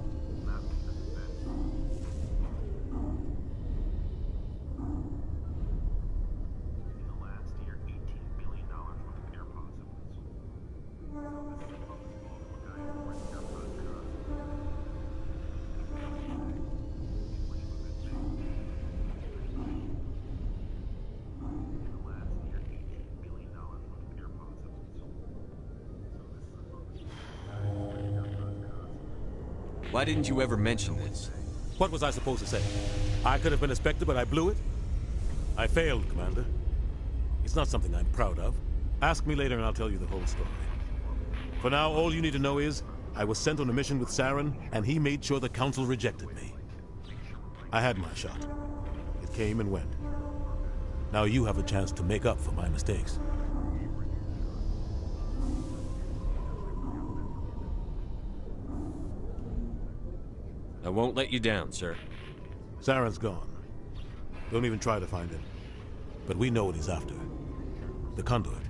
Why didn't you ever mention this? What was I supposed to say? I could have been a Spectre, but I blew it? I failed, Commander. It's not something I'm proud of. Ask me later and I'll tell you the whole story. For now, all you need to know is, I was sent on a mission with Saren, and he made sure the Council rejected me. I had my shot. It came and went. Now you have a chance to make up for my mistakes. I won't let you down, sir. Saren's gone. Don't even try to find him. But we know what he's after. The Conduit.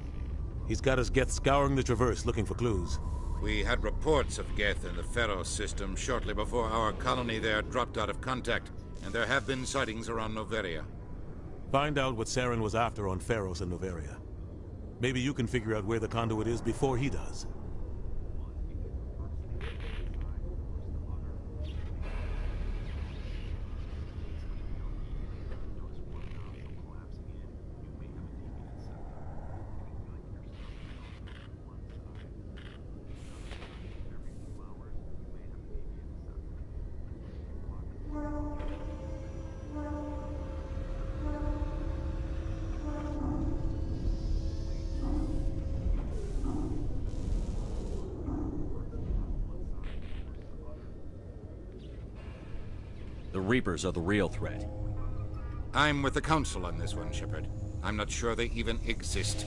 He's got his Geth scouring the Traverse looking for clues. We had reports of Geth in the Pharaoh system shortly before our colony there dropped out of contact, and there have been sightings around Noveria. Find out what Saren was after on Pharos and Noveria. Maybe you can figure out where the Conduit is before he does. The Reapers are the real threat. I'm with the Council on this one, Shepard. I'm not sure they even exist.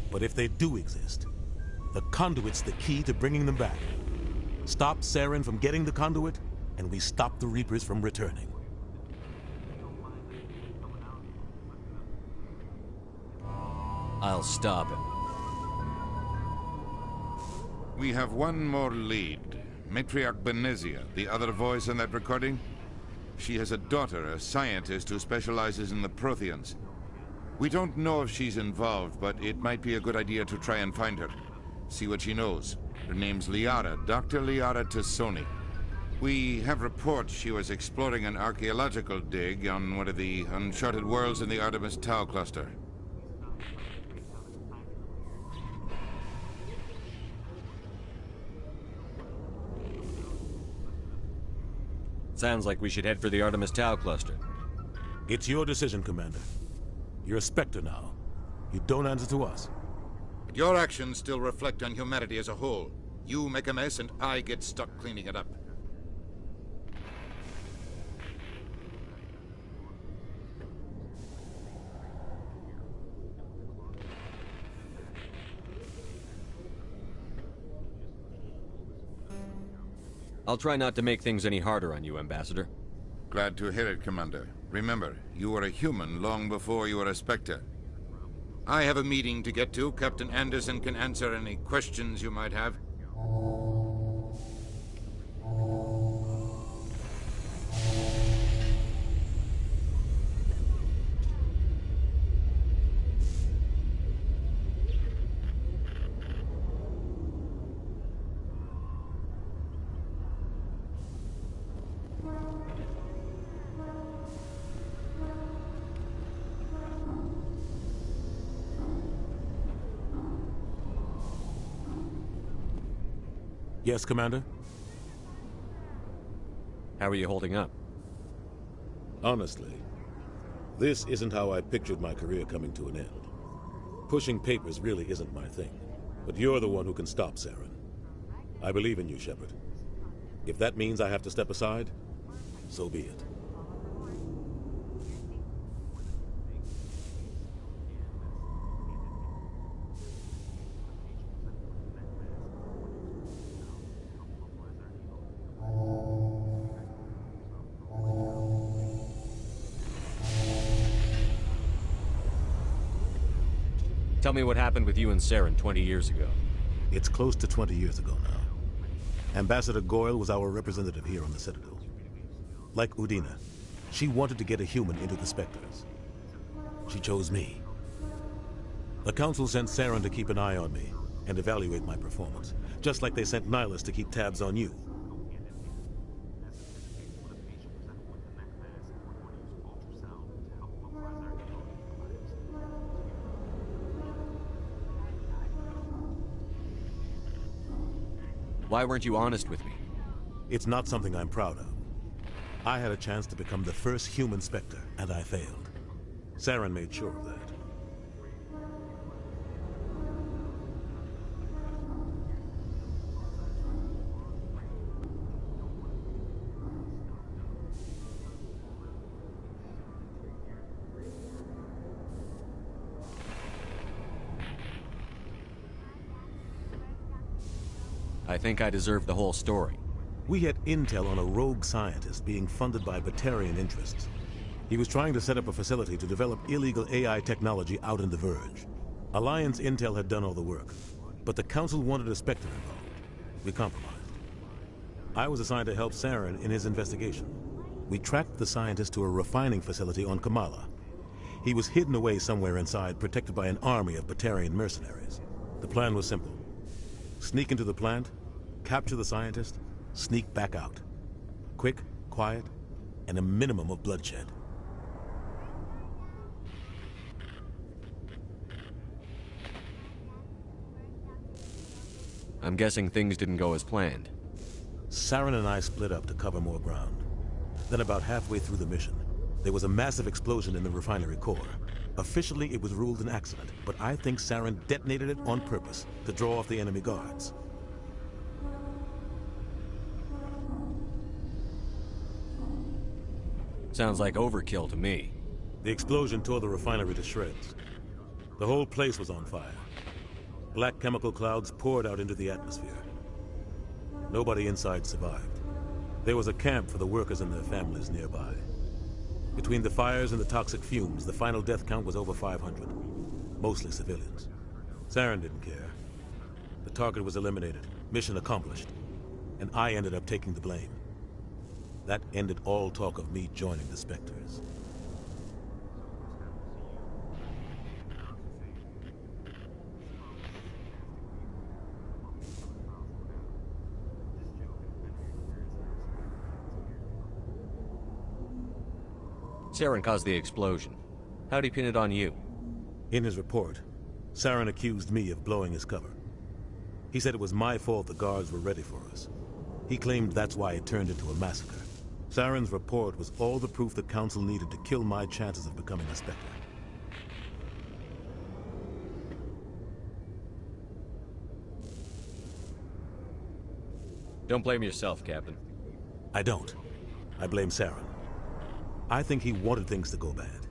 But if they do exist, the Conduit's the key to bringing them back. Stop Saren from getting the Conduit, and we stop the Reapers from returning. I'll stop him. We have one more lead. Matriarch Benezia, the other voice in that recording. She has a daughter, a scientist who specializes in the Protheans. We don't know if she's involved, but it might be a good idea to try and find her. See what she knows. Her name's Liara, Dr. Liara Tassoni. We have reports she was exploring an archaeological dig on one of the uncharted worlds in the Artemis Tau cluster. Sounds like we should head for the Artemis Tau cluster. It's your decision, Commander. You're a Spectre now. You don't answer to us. But your actions still reflect on humanity as a whole. You make a mess and I get stuck cleaning it up. I'll try not to make things any harder on you, Ambassador. Glad to hear it, Commander. Remember, you were a human long before you were a Spectre. I have a meeting to get to. Captain Anderson can answer any questions you might have. Yes, Commander? How are you holding up? Honestly, this isn't how I pictured my career coming to an end. Pushing papers really isn't my thing, but you're the one who can stop Saren. I believe in you, Shepard. If that means I have to step aside, so be it. Tell me what happened with you and Saren 20 years ago. It's close to 20 years ago now. Ambassador Goyle was our representative here on the Citadel. Like Udina, she wanted to get a human into the Spectres. She chose me. The Council sent Saren to keep an eye on me and evaluate my performance, just like they sent Nihilus to keep tabs on you. Why weren't you honest with me? It's not something I'm proud of. I had a chance to become the first human Spectre, and I failed. Saren made sure of that. I think I deserve the whole story. We had intel on a rogue scientist being funded by Batarian interests. He was trying to set up a facility to develop illegal AI technology out in the Verge. Alliance intel had done all the work, but the Council wanted a Spectre involved. We compromised. I was assigned to help Saren in his investigation. We tracked the scientist to a refining facility on Kamala. He was hidden away somewhere inside, protected by an army of Batarian mercenaries. The plan was simple. Sneak into the plant, capture the scientist, sneak back out. Quick, quiet, and a minimum of bloodshed. I'm guessing things didn't go as planned. Saren and I split up to cover more ground. Then about halfway through the mission, there was a massive explosion in the refinery core. Officially, it was ruled an accident, but I think Saren detonated it on purpose to draw off the enemy guards. Sounds like overkill to me. The explosion tore the refinery to shreds. The whole place was on fire. Black chemical clouds poured out into the atmosphere. Nobody inside survived. There was a camp for the workers and their families nearby. Between the fires and the toxic fumes, the final death count was over 500. Mostly civilians. Saren didn't care. The target was eliminated, mission accomplished, and I ended up taking the blame. That ended all talk of me joining the Spectres. Saren caused the explosion. How'd he pin it on you? In his report, Saren accused me of blowing his cover. He said it was my fault the guards were ready for us. He claimed that's why it turned into a massacre. Saren's report was all the proof the Council needed to kill my chances of becoming a Spectre. Don't blame yourself, Captain. I don't. I blame Saren. I think he wanted things to go bad.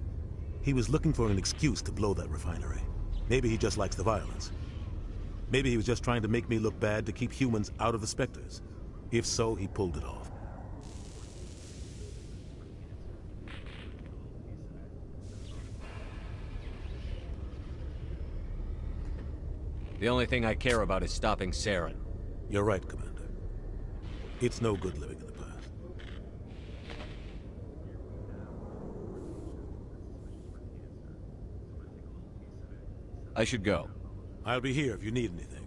He was looking for an excuse to blow that refinery. Maybe he just likes the violence. Maybe he was just trying to make me look bad to keep humans out of the Spectres. If so, he pulled it off. The only thing I care about is stopping Saren. You're right, Commander. It's no good living in the past. I should go. I'll be here if you need anything.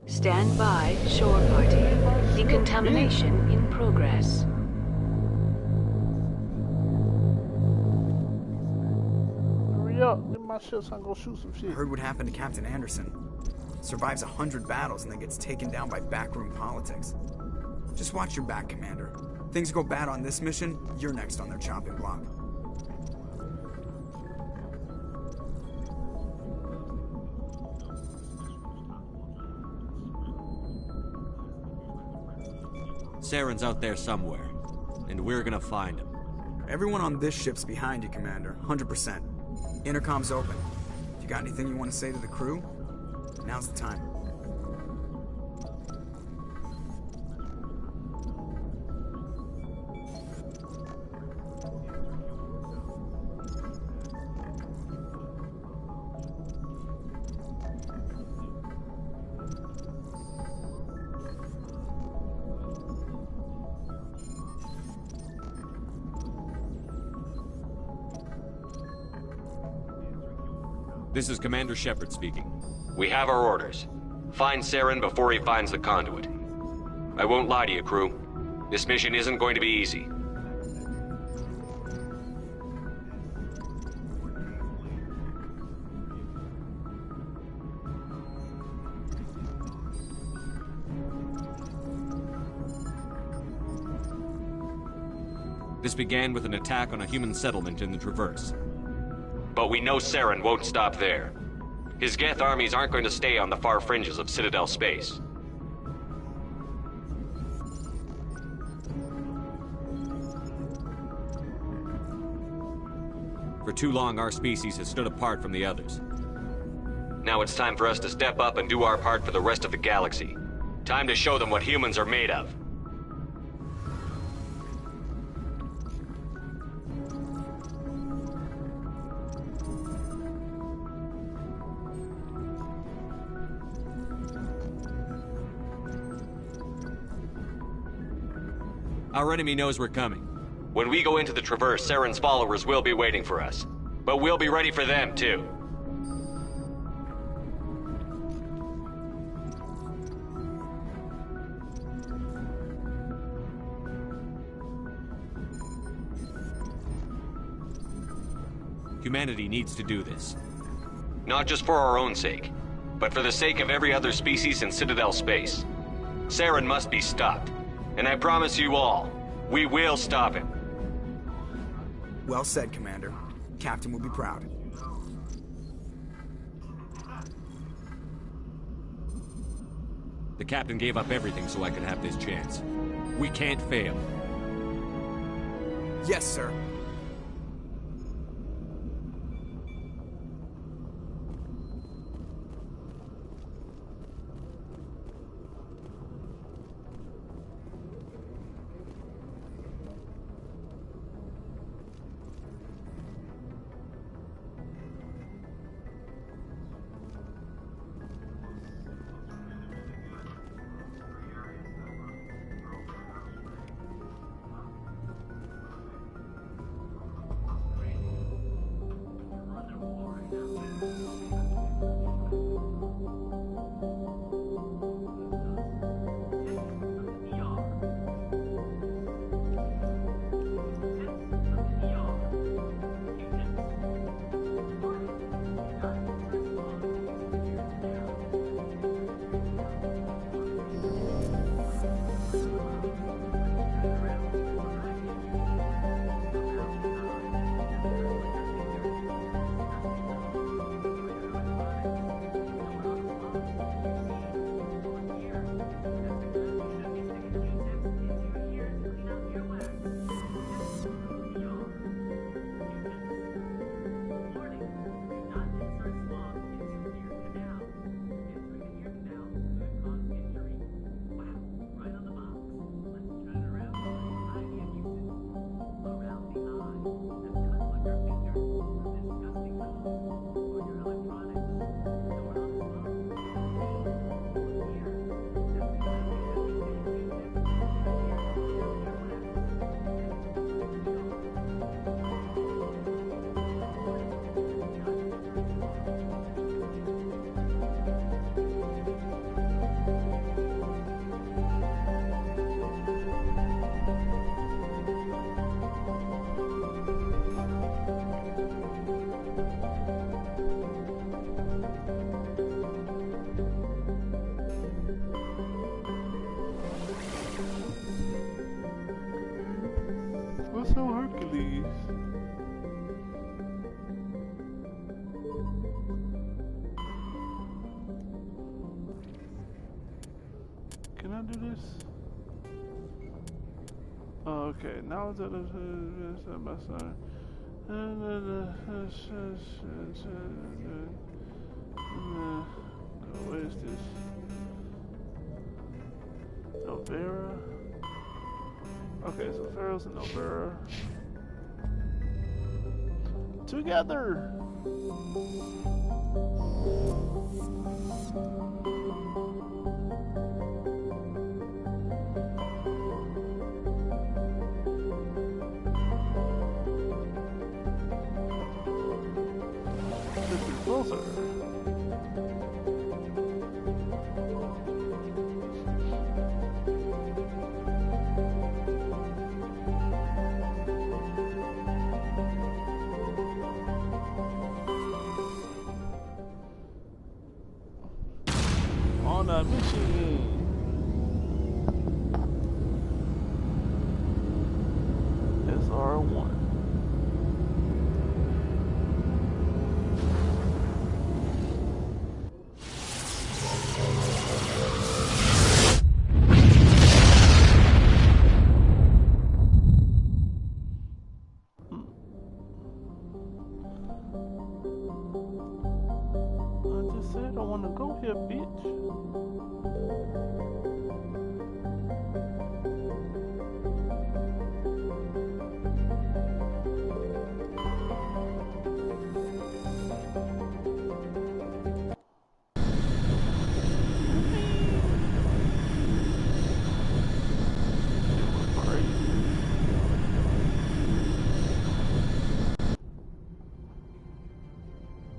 Stand by, shore party. Decontamination in progress. Hurry up, get my shit so I can go shoot some shit. I heard what happened to Captain Anderson. Survives 100 battles and then gets taken down by backroom politics. Just watch your back, Commander. Things go bad on this mission, you're next on their chopping block. Saren's out there somewhere, and we're gonna find him. Everyone on this ship's behind you, Commander. 100%. Intercom's open. If you got anything you want to say to the crew, now's the time. This is Commander Shepard speaking. We have our orders. Find Saren before he finds the conduit. I won't lie to you, crew. This mission isn't going to be easy. This began with an attack on a human settlement in the Traverse. But we know Saren won't stop there. His Geth armies aren't going to stay on the far fringes of Citadel space. For too long, our species has stood apart from the others. Now it's time for us to step up and do our part for the rest of the galaxy. Time to show them what humans are made of. Our enemy knows we're coming. When we go into the Traverse, Saren's followers will be waiting for us. But we'll be ready for them, too. Humanity needs to do this. Not just for our own sake, but for the sake of every other species in Citadel space. Saren must be stopped. And I promise you all, we will stop him. Well said, Commander. Captain will be proud. The Captain gave up everything so I could have this chance. We can't fail. Yes, sir. I do this? Oh, okay. Now it's at my son. What is this? Novera. Okay, so Pharaohs and Novera together. Closer. On a mission. SR1.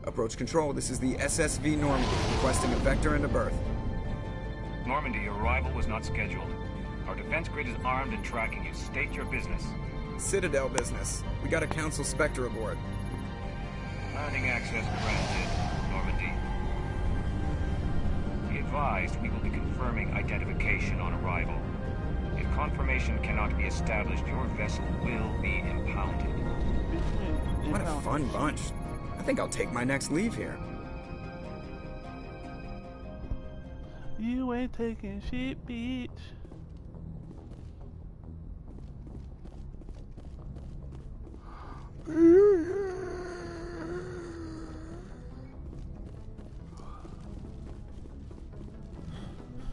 Approach control, this is the SSV Normandy, requesting a vector and a berth. Normandy, your arrival was not scheduled. Our defense grid is armed and tracking you. State your business. Citadel business. We got a Council Spectre aboard. Landing access granted, Normandy. Be advised, we will be confirming identification on arrival. If confirmation cannot be established, your vessel will be impounded. What a fun bunch. I think I'll take my next leave here. You ain't taking shit, bitch.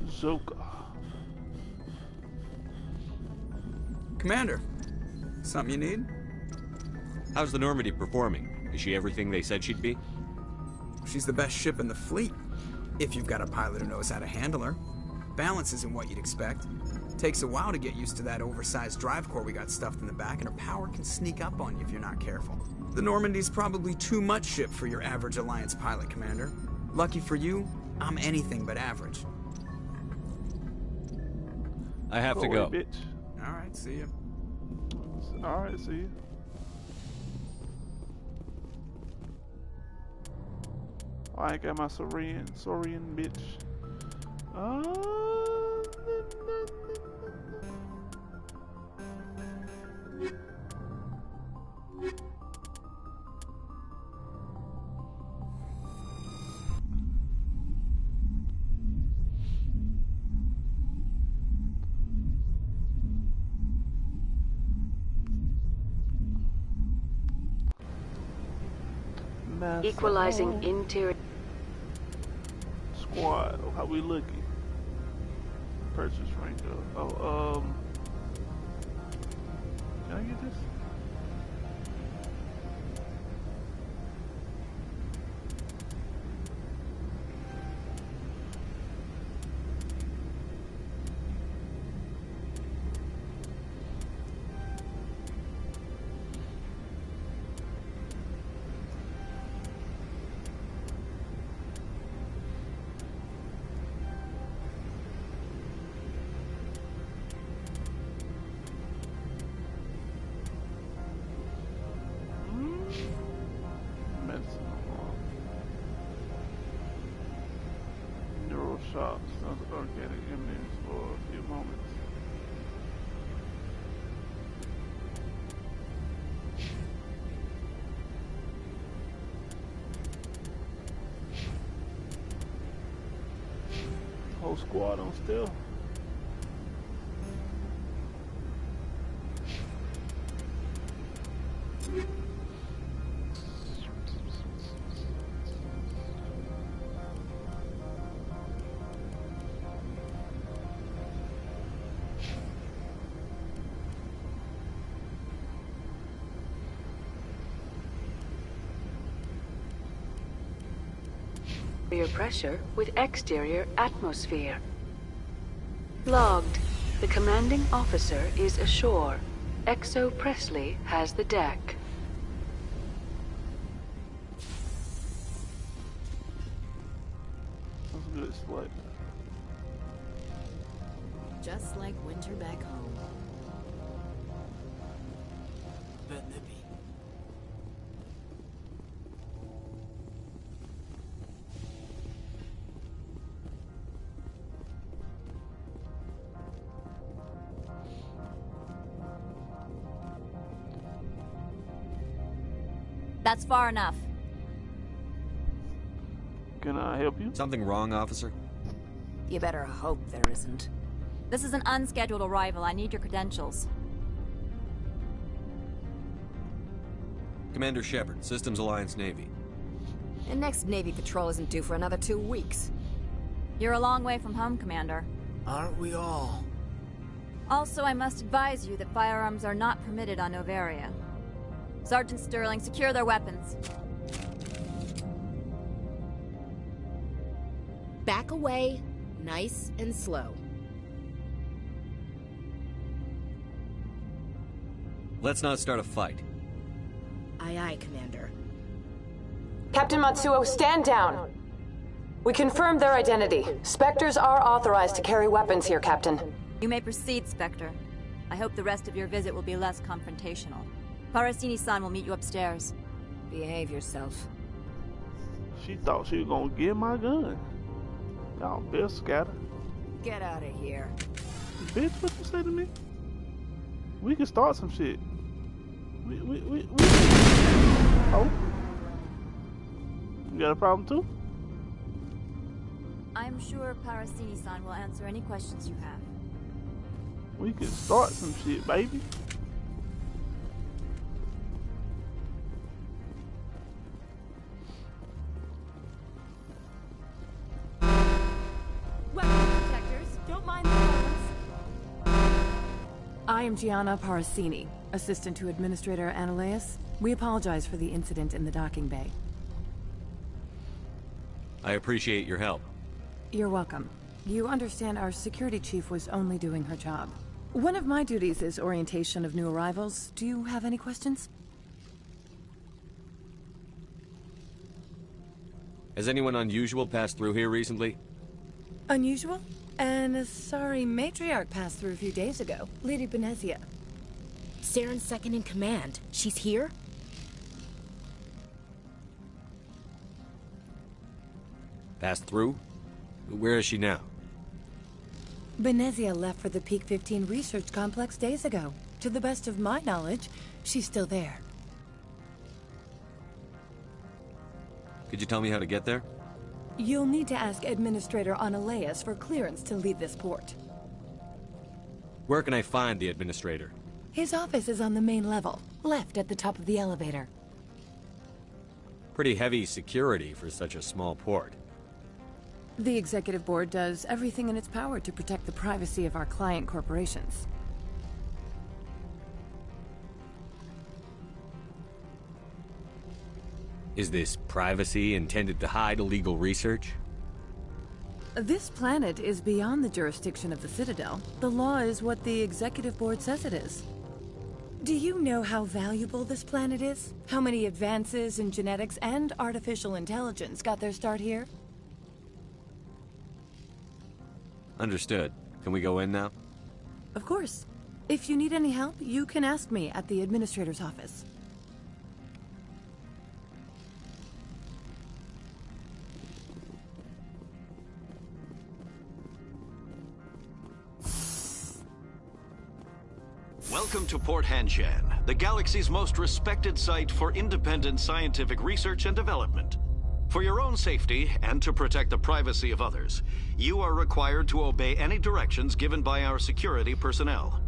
Zoka. Commander, something you need? How's the Normandy performing? Is she everything they said she'd be? She's the best ship in the fleet, if you've got a pilot who knows how to handle her. Balance isn't what you'd expect. Takes a while to get used to that oversized drive core we got stuffed in the back, and her power can sneak up on you if you're not careful. The Normandy's probably too much ship for your average Alliance pilot, Commander. Lucky for you, I'm anything but average. I have to go. Bitch. Alright, see ya. Alright, see ya. I got my Saurian bitch. Equalizing interior. Squad, how we looking? Purchase rank up. Oh, can I get this? Shops, not organic eminence for a few moments. Whole squad on still. pressure with exterior atmosphere. Logged. The commanding officer is ashore. Exo Presley has the deck. That's a good select. Just like winter back home. That's far enough. Can I help you? Something wrong, officer? You better hope there isn't. This is an unscheduled arrival. I need your credentials. Commander Shepard, Systems Alliance Navy. The next Navy patrol isn't due for another 2 weeks. You're a long way from home, Commander. Aren't we all? Also, I must advise you that firearms are not permitted on Noveria. Sergeant Sterling, secure their weapons. Back away, nice and slow. Let's not start a fight. Aye, aye, Commander. Captain Matsuo, stand down! We confirmed their identity. Spectres are authorized to carry weapons here, Captain. You may proceed, Spectre. I hope the rest of your visit will be less confrontational. Parasini-san will meet you upstairs. Behave yourself. She thought she was gonna get my gun. Y'all best scatter. Get out of here. Bitch, what you say to me? We can start some shit. We. Oh? You got a problem too? I'm sure Parasini-san will answer any questions you have. We can start some shit, baby. I am Gianna Parasini, assistant to Administrator Ananias. We apologize for the incident in the docking bay. I appreciate your help. You're welcome. You understand our security chief was only doing her job. One of my duties is orientation of new arrivals. Do you have any questions? Has anyone unusual passed through here recently? Unusual? An Asari matriarch passed through a few days ago. Lady Benezia. Saren's second in command. She's here? Passed through? Where is she now? Benezia left for the Peak 15 research complex days ago. To the best of my knowledge, she's still there. Could you tell me how to get there? You'll need to ask Administrator Ananias for clearance to leave this port. Where can I find the Administrator? His office is on the main level, left at the top of the elevator. Pretty heavy security for such a small port. The Executive Board does everything in its power to protect the privacy of our client corporations. Is this privacy intended to hide illegal research? This planet is beyond the jurisdiction of the Citadel. The law is what the Executive Board says it is. Do you know how valuable this planet is? How many advances in genetics and artificial intelligence got their start here? Understood. Can we go in now? Of course. If you need any help, you can ask me at the Administrator's office. Welcome to Port Hanshan, the galaxy's most respected site for independent scientific research and development. For your own safety and to protect the privacy of others, you are required to obey any directions given by our security personnel.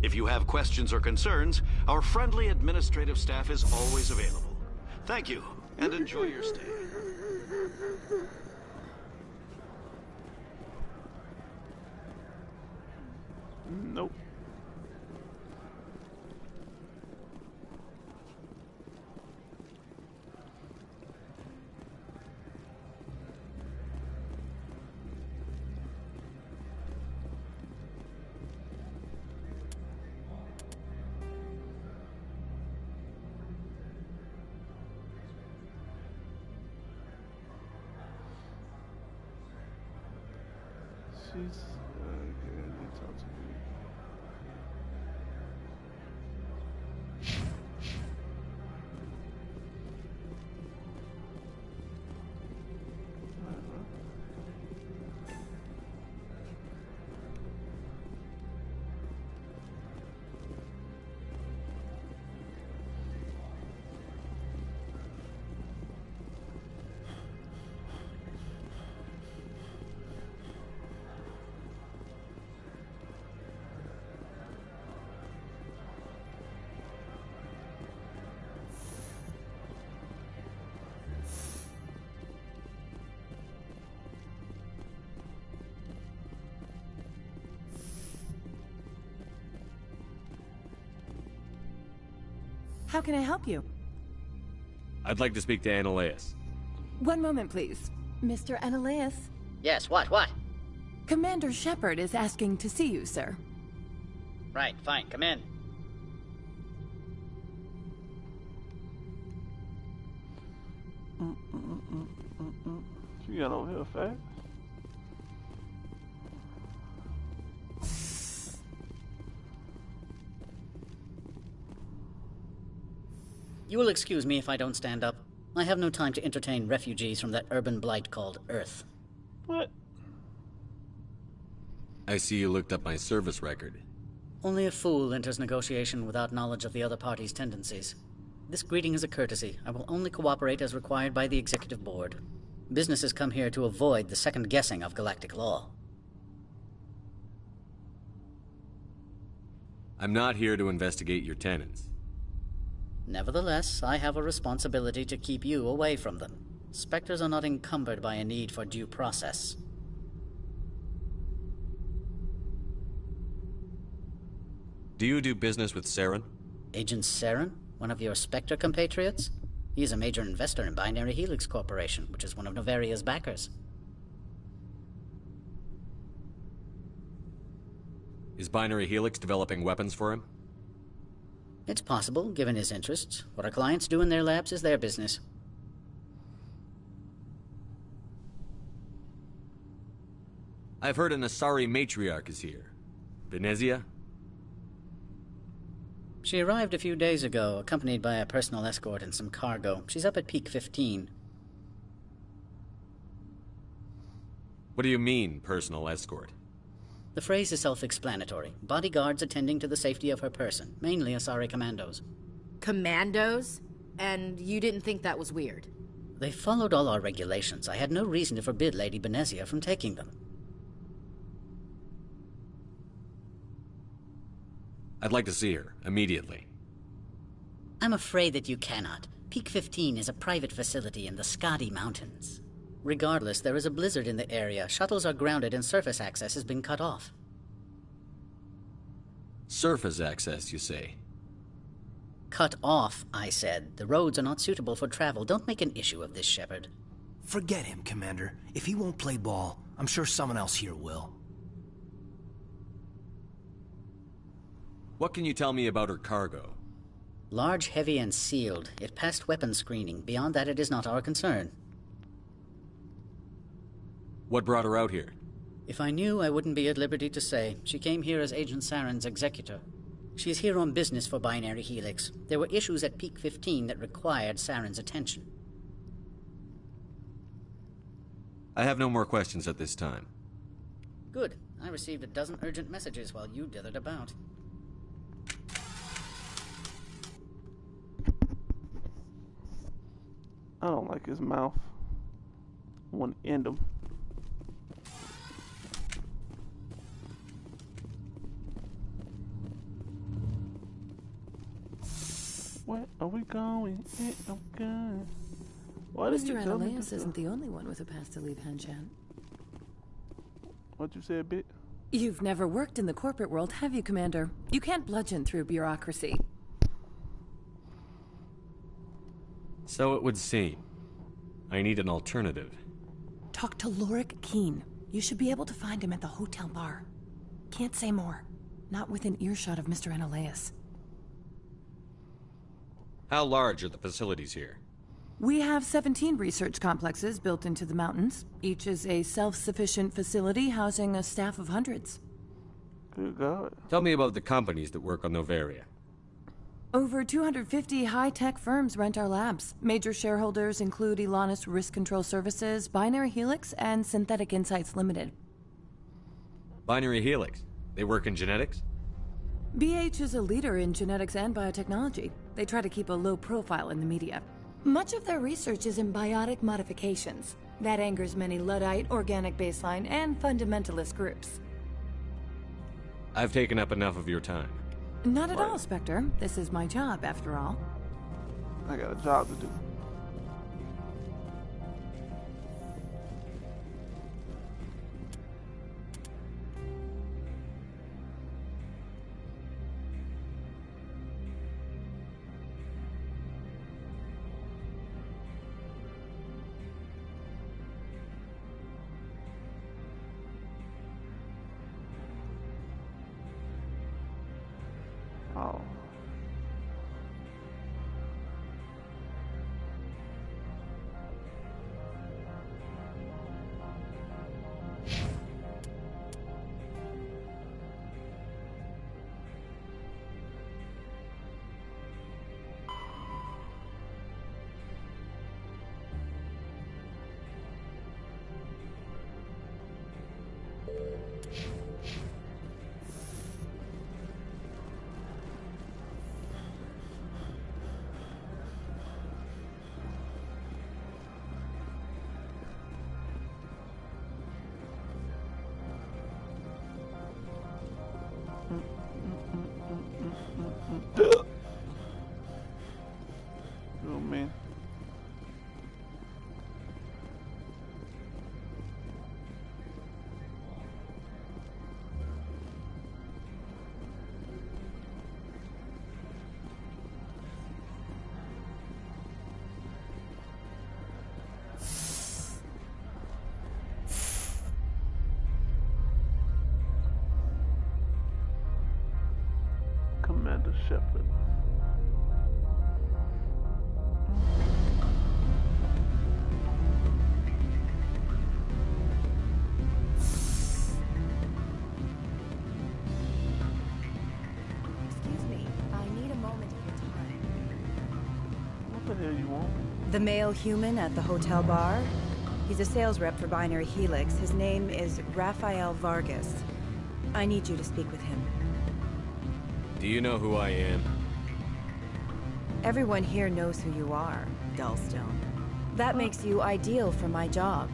If you have questions or concerns, our friendly administrative staff is always available. Thank you, and enjoy your stay. Nope. She's they talk to me. How can I help you? I'd like to speak to Annaleus. One moment, please. Mr. Annaleus? Yes, what? Commander Shepard is asking to see you, sir. Right, fine, come in. She got over here fast. You will excuse me if I don't stand up. I have no time to entertain refugees from that urban blight called Earth. What? I see you looked up my service record. Only a fool enters negotiation without knowledge of the other party's tendencies. This greeting is a courtesy. I will only cooperate as required by the Executive Board. Businesses come here to avoid the second guessing of galactic law. I'm not here to investigate your tenants. Nevertheless, I have a responsibility to keep you away from them. Spectres are not encumbered by a need for due process. Do you do business with Saren? Agent Saren? One of your Spectre compatriots? He is a major investor in Binary Helix Corporation, which is one of Novaria's backers. Is Binary Helix developing weapons for him? It's possible, given his interests. What our clients do in their labs is their business. I've heard an Asari matriarch is here. Benezia? She arrived a few days ago, accompanied by a personal escort and some cargo. She's up at Peak 15. What do you mean, personal escort? The phrase is self-explanatory. Bodyguards attending to the safety of her person, mainly Asari commandos. Commandos? And you didn't think that was weird? They followed all our regulations. I had no reason to forbid Lady Benezia from taking them. I'd like to see her, immediately. I'm afraid that you cannot. Peak 15 is a private facility in the Skadi Mountains. Regardless, there is a blizzard in the area. Shuttles are grounded and surface access has been cut off. Surface access, you say? Cut off, I said. The roads are not suitable for travel. Don't make an issue of this, Shepard. Forget him, Commander. If he won't play ball, I'm sure someone else here will. What can you tell me about her cargo? Large, heavy, and sealed. It passed weapons screening. Beyond that, it is not our concern. What brought her out here? If I knew, I wouldn't be at liberty to say. She came here as Agent Saren's executor. She is here on business for Binary Helix. There were issues at Peak 15 that required Saren's attention. I have no more questions at this time. Good. I received a dozen urgent messages while you dithered about. I don't like his mouth. I want to end him. Where are we going? I'm going. Why did you Mr. tell me Annaleus to isn't go? the only one with a pass to leave Hanshan. What you said, Bit? You've never worked in the corporate world, have you, Commander? You can't bludgeon through bureaucracy. So it would seem. I need an alternative. Talk to Lorik Keen. You should be able to find him at the hotel bar. Can't say more. Not within earshot of Mr. Annaleus. How large are the facilities here? We have 17 research complexes built into the mountains. Each is a self-sufficient facility housing a staff of hundreds. Good God. Tell me about the companies that work on Noveria. Over 250 high-tech firms rent our labs. Major shareholders include Elanus Risk Control Services, Binary Helix, and Synthetic Insights Limited. Binary Helix. They work in genetics? BH is a leader in genetics and biotechnology. They try to keep a low profile in the media. Much of their research is in biotic modifications. That angers many Luddite, organic baseline, and fundamentalist groups. I've taken up enough of your time. Not at all, Spectre. This is my job, after all. I got a job to do. Oh. Oh man. Commander Shepard. Excuse me, I need a moment of your time. What the hell you want? The male human at the hotel bar? He's a sales rep for Binary Helix. His name is Rafael Vargas. I need you to speak with him. Do you know who I am? Everyone here knows who you are, Dullstone. That makes you ideal for my job.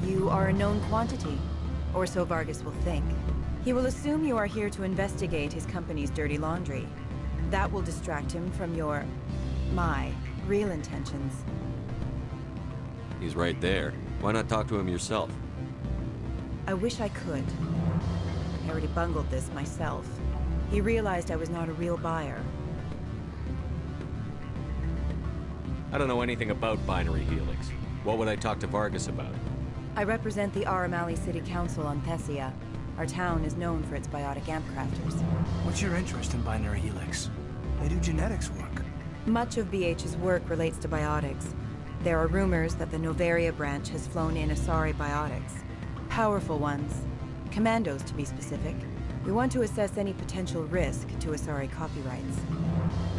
You are a known quantity, or so Vargas will think. He will assume you are here to investigate his company's dirty laundry. That will distract him from my real intentions. He's right there. Why not talk to him yourself? I wish I could. I already bungled this myself. He realized I was not a real buyer. I don't know anything about Binary Helix. What would I talk to Vargas about? I represent the Aramali City Council on Thessia. Our town is known for its biotic amp crafters. What's your interest in Binary Helix? They do genetics work. Much of BH's work relates to biotics. There are rumors that the Noveria branch has flown in Asari biotics. Powerful ones. Commandos, to be specific. We want to assess any potential risk to Asari copyrights.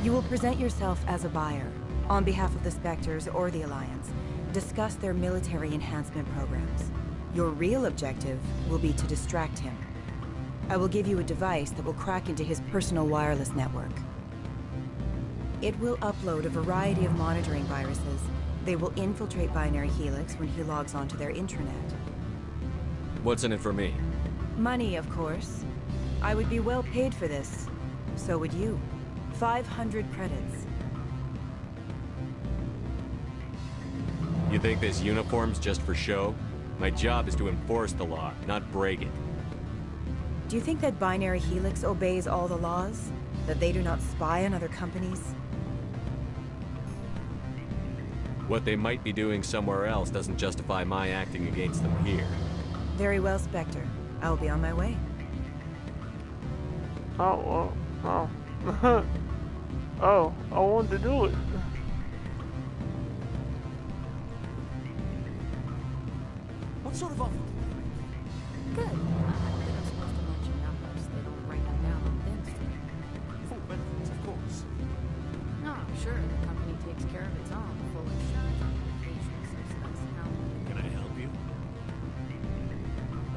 You will present yourself as a buyer, on behalf of the Spectres or the Alliance. Discuss their military enhancement programs. Your real objective will be to distract him. I will give you a device that will crack into his personal wireless network. It will upload a variety of monitoring viruses. They will infiltrate Binary Helix when he logs onto their intranet. What's in it for me? Money, of course. I would be well paid for this. So would you. 500 credits. You think this uniform's just for show? My job is to enforce the law, not break it. Do you think that Binary Helix obeys all the laws? That they do not spy on other companies? What they might be doing somewhere else doesn't justify my acting against them here. Very well, Spectre. I will be on my way. Oh, oh, I wanted to do it. Sort of awful. Good. I don't think I'm supposed to mention numbers. They don't write them down on thin string. Full benefits, of course. No, sure, the company takes care of its own. Full insurance, vacation, subsidized housing. Can I help you?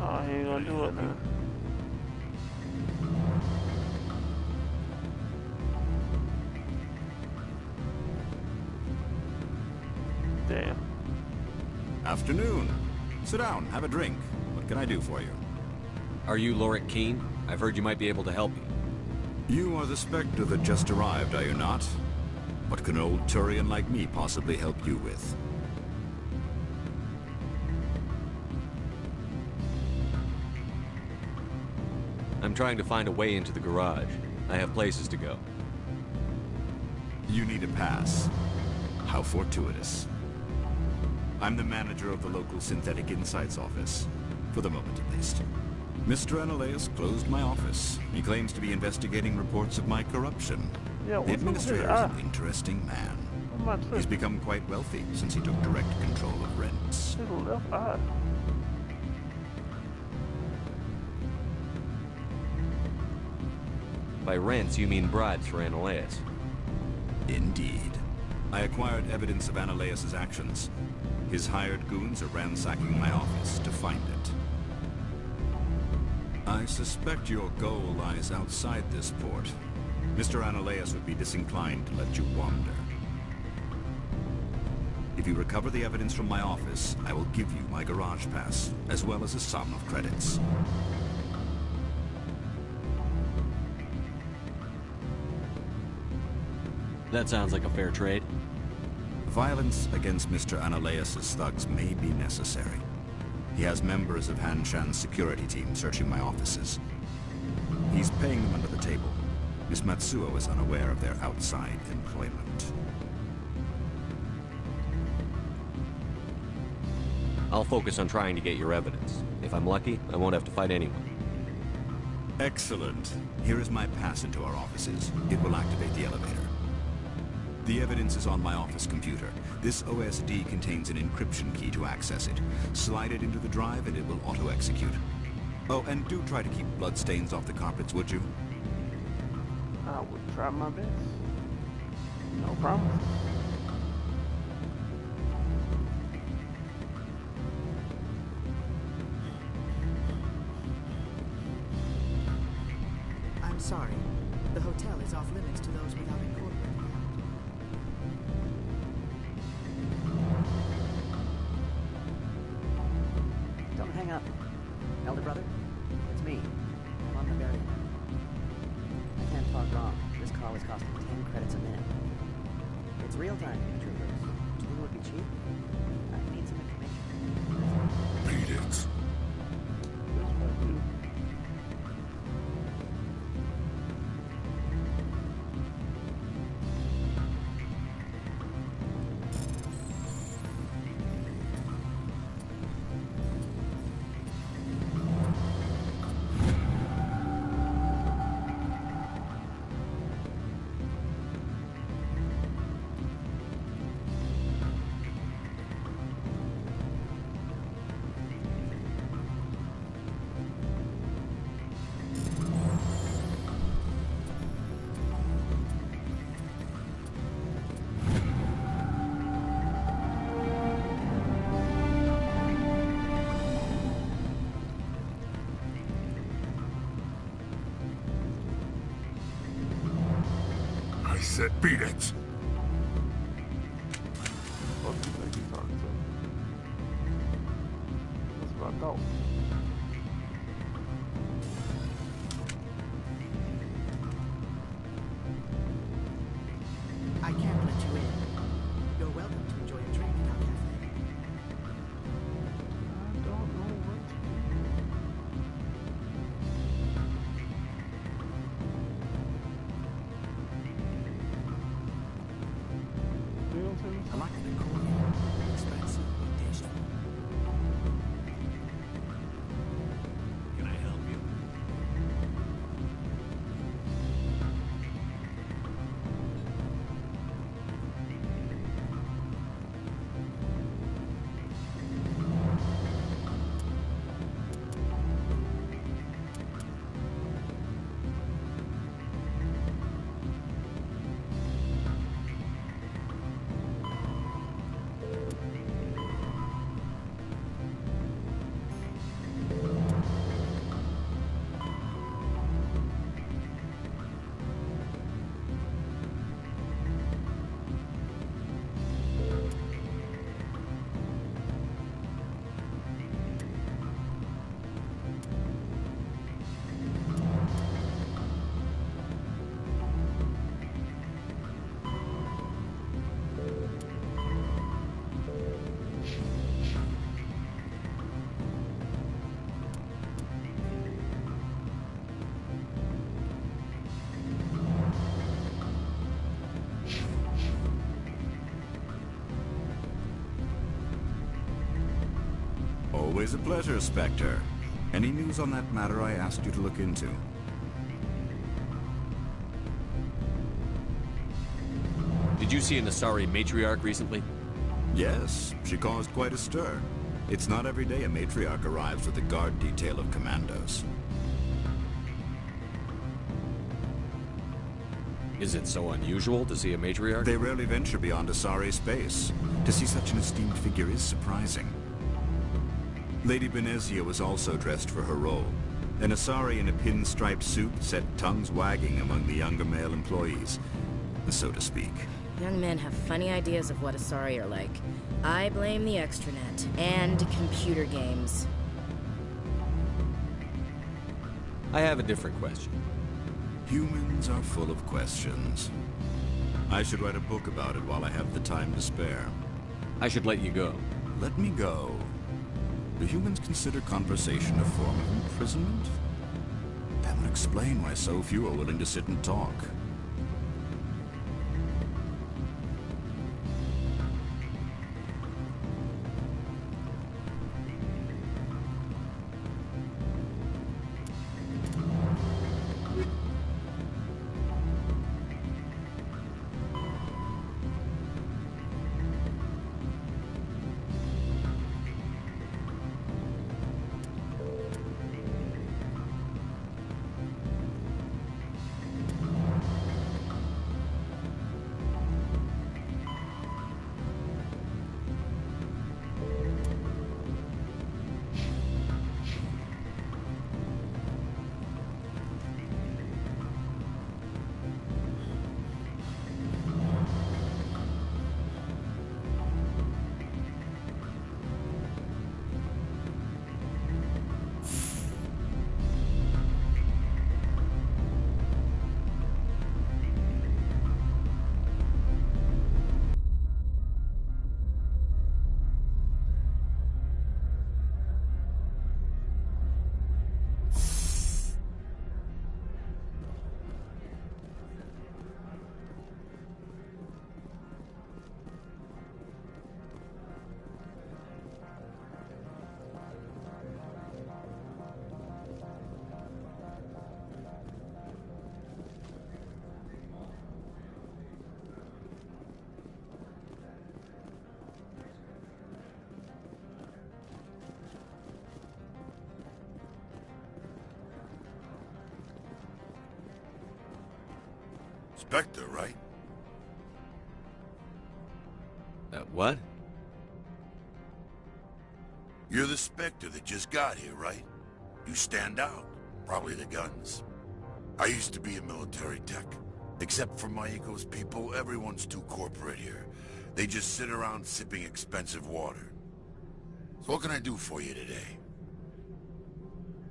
Oh, he ain't gonna do it now. Damn. Afternoon. Sit down, have a drink. What can I do for you? Are you Lorik Keene? I've heard you might be able to help me. You are the Spectre that just arrived, are you not? What can an old Turian like me possibly help you with? I'm trying to find a way into the garage. I have places to go. You need a pass. How fortuitous. I'm the manager of the local Synthetic Insights office. For the moment, at least. Mr. Analeas closed my office. He claims to be investigating reports of my corruption. Yeah, The administrator is an interesting man. He's become quite wealthy since he took direct control of rents. His left eye. By rents, you mean bribes for Analeas. Indeed. I acquired evidence of Analeas' actions. His hired goons are ransacking my office to find it. I suspect your goal lies outside this port. Mr. Analeas would be disinclined to let you wander. If you recover the evidence from my office, I will give you my garage pass, as well as a sum of credits. That sounds like a fair trade. Violence against Mr. Analeas' thugs may be necessary. He has members of Han Shan's security team searching my offices. He's paying them under the table. Miss Matsuo is unaware of their outside employment. I'll focus on trying to get your evidence. If I'm lucky, I won't have to fight anyone. Excellent. Here is my pass into our offices. It will activate the elevator. The evidence is on my office computer. This OSD contains an encryption key to access it. Slide it into the drive and it will auto-execute. Oh, and do try to keep bloodstains off the carpets, would you? I would try my best. No promise. I'm sorry. The hotel is off limits to those without a corporate account. Don't hang up. Elder brother, it's me. I'm on the barrier now. I can't talk wrong. This call is costing 10 credits a minute. It's real time, troopers. Do you think it would be cheap? I need some information. Beat it. I said beat it. What do you think he's talking to? That's what I thought. I can't let you in. You're welcome to enjoy a drink in our cafe. I don't know what to do. You know what I'm I like the decor here. Expensive but tasteful. Can I help you? Always a pleasure, Spectre. Any news on that matter I asked you to look into? Did you see an Asari matriarch recently? Yes, she caused quite a stir. It's not every day a matriarch arrives with a guard detail of commandos. Is it so unusual to see a matriarch? They rarely venture beyond Asari space. To see such an esteemed figure is surprising. Lady Benezia was also dressed for her role. An Asari in a pinstriped suit set tongues wagging among the younger male employees, so to speak. Young men have funny ideas of what Asari are like. I blame the extranet and computer games. I have a different question. Humans are full of questions. I should write a book about it while I have the time to spare. I should let you go. Let me go. Do humans consider conversation a form of imprisonment? That would explain why so few are willing to sit and talk. Spectre, right? What? You're the Spectre that just got here, right? You stand out. Probably the guns. I used to be a military tech. Except for Maiko's people, everyone's too corporate here. They just sit around sipping expensive water. So what can I do for you today?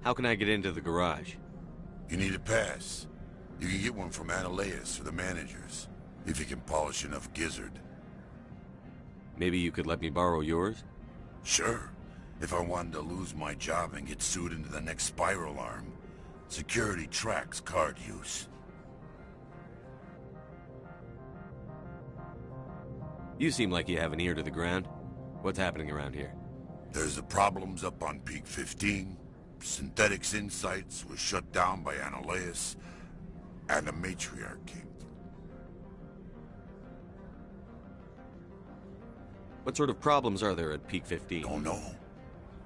How can I get into the garage? You need a pass. You can get one from Analeas or the managers, if you can polish enough gizzard. Maybe you could let me borrow yours? Sure. If I wanted to lose my job and get sued into the next spiral arm, security tracks card use. You seem like you have an ear to the ground. What's happening around here? There's the problems up on Peak 15. Synthetics Insights was shut down by Analeas. And a matriarch came. What sort of problems are there at Peak 15? Don't know.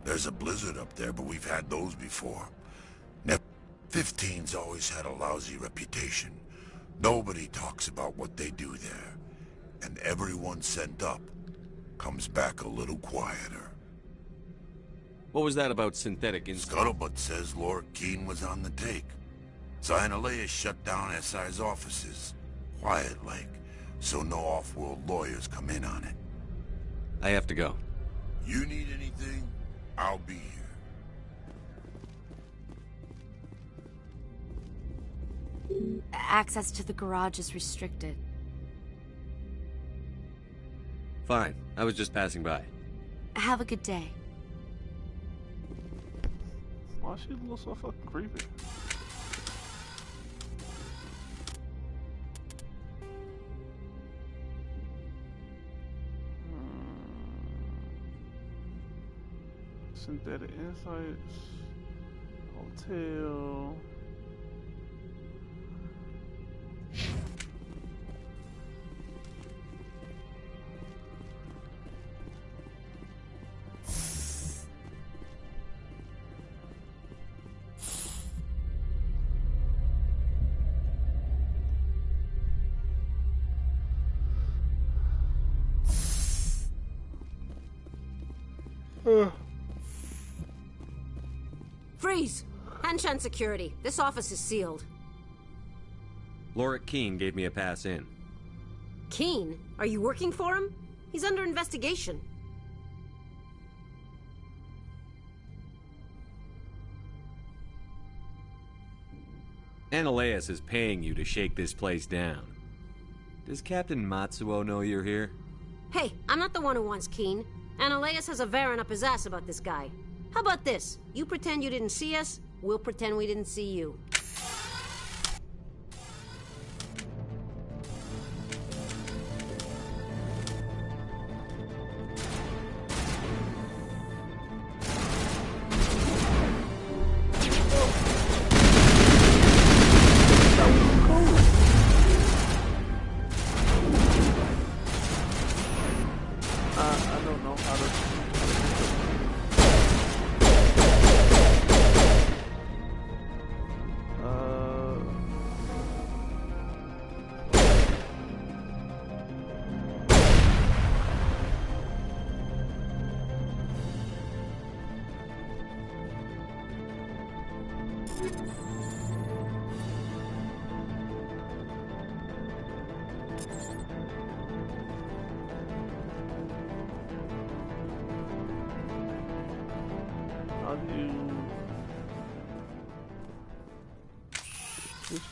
There's a blizzard up there, but we've had those before. Nep 15's always had a lousy reputation. Nobody talks about what they do there. And everyone sent up comes back a little quieter. What was that about synthetic Insights? Scuttlebutt says Lord Keene was on the take. So Analeas shut down SI's offices. Quiet-like, so no off-world lawyers come in on it. I have to go. You need anything, I'll be here. Access to the garage is restricted. Fine. I was just passing by. Have a good day. Why she look so fucking creepy? synthetic insights. Hotel. Freeze! Hanshan security. This office is sealed. Lorik Keene gave me a pass in. Keene? Are you working for him? He's under investigation. Ananias is paying you to shake this place down. Does Captain Matsuo know you're here? Hey, I'm not the one who wants Keene. Ananias has a Varen up his ass about this guy. How about this? You pretend you didn't see us, we'll pretend we didn't see you.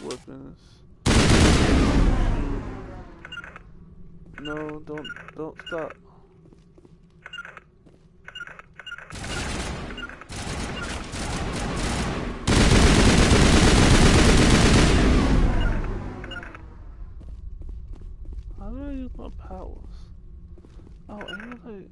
Weapons. No, don't stop. How do I use my powers? Oh, I'm like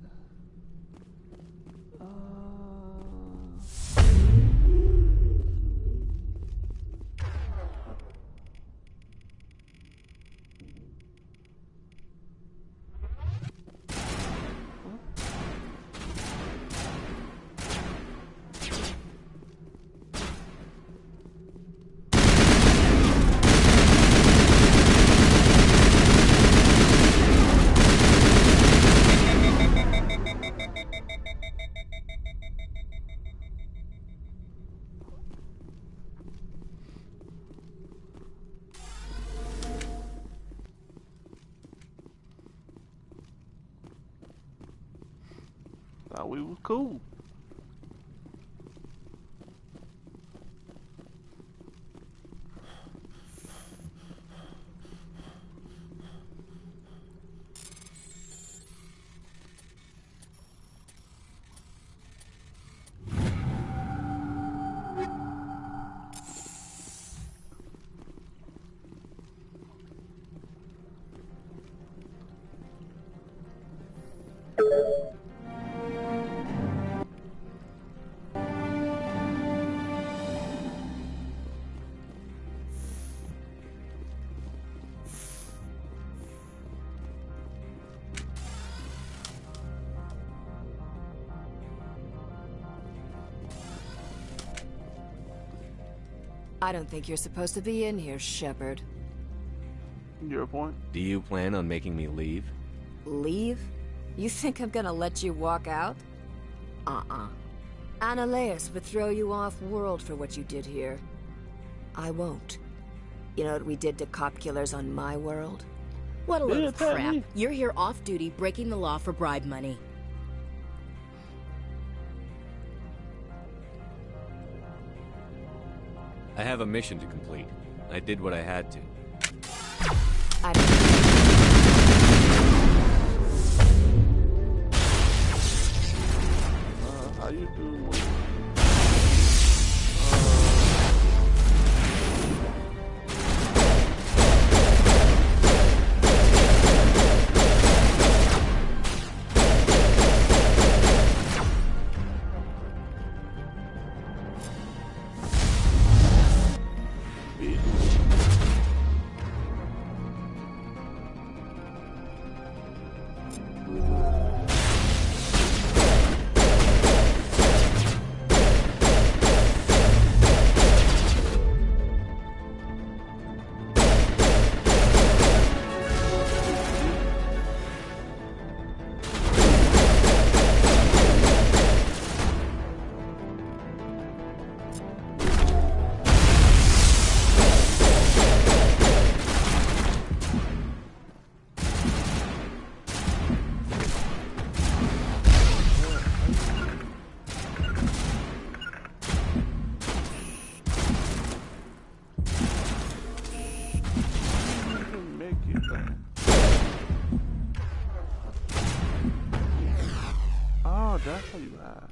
thought we was cool. I don't think you're supposed to be in here, Shepard. Your point? Do you plan on making me leave? Leave? You think I'm gonna let you walk out? Ananias would throw you off-world for what you did here. I won't. You know what we did to cop killers on my world? What a load of crap. You're here off-duty, breaking the law for bribe money. I have a mission to complete. I did what I had to. How you do? Oh, that's how you hide.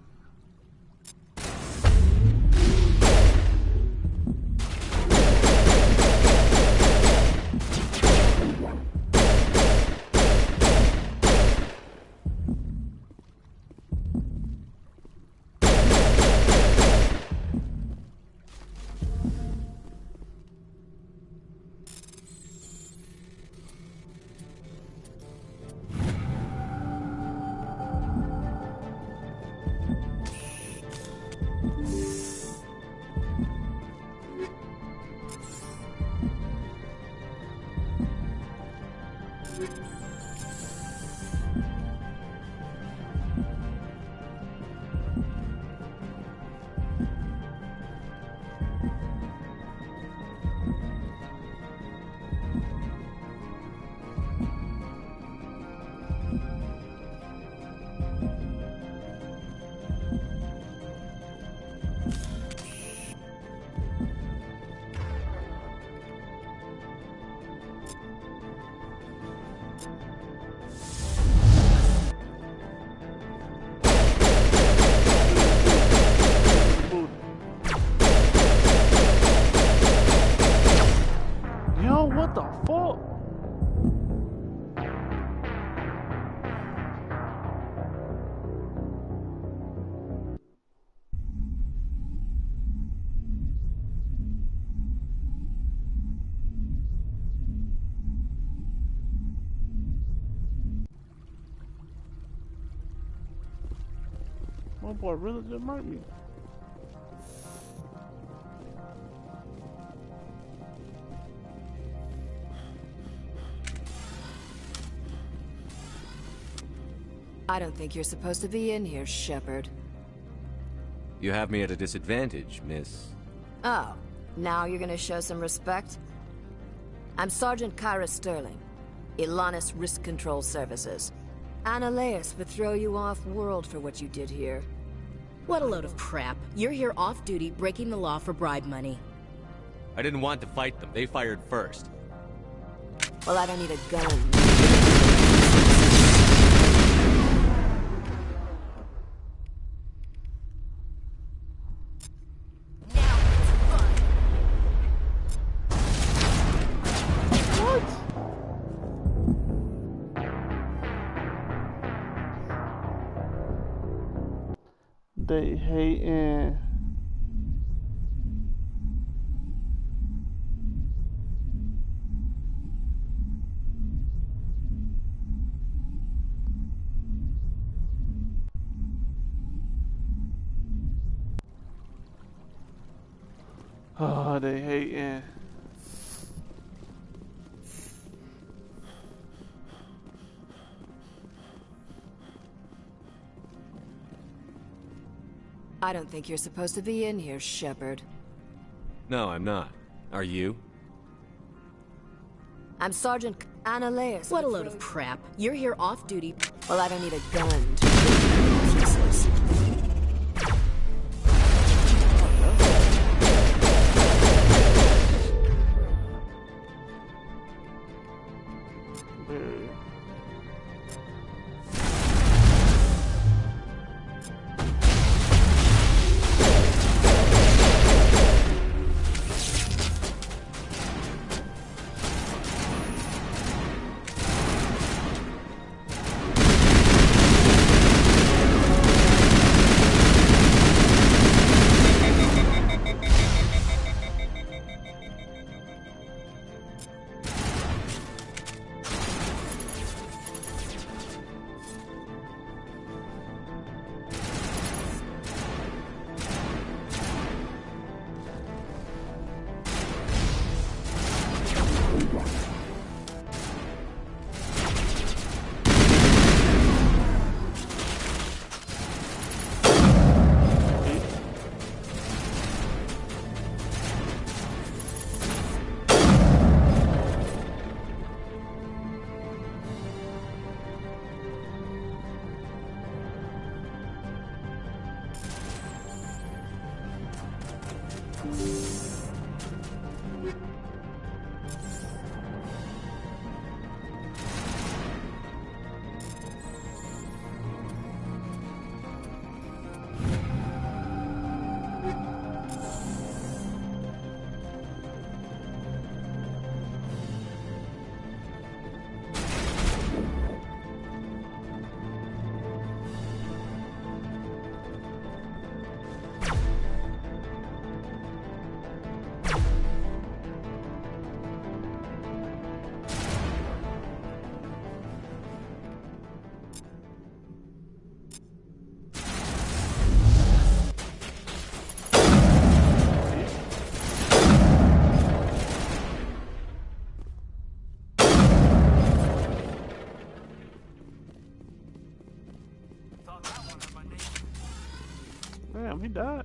Yo, what the fuck? My boy really just murked me. I don't think you're supposed to be in here, Shepard. You have me at a disadvantage, miss. Oh, now you're gonna show some respect? I'm Sergeant Kyra Sterling, Ilanis Risk Control Services. Analeas would throw you off-world for what you did here. What a load of crap. You're here off-duty, breaking the law for bribe money. I didn't want to fight them. They fired first. Well, I don't need a gun. They hating. Oh, they hating. I don't think you're supposed to be in here, Shepard. No, I'm not. Are you? I'm Sergeant Analeas. What a load of crap. You're here off-duty. Well, I don't need a gun to shoot pieces. Damn, he died.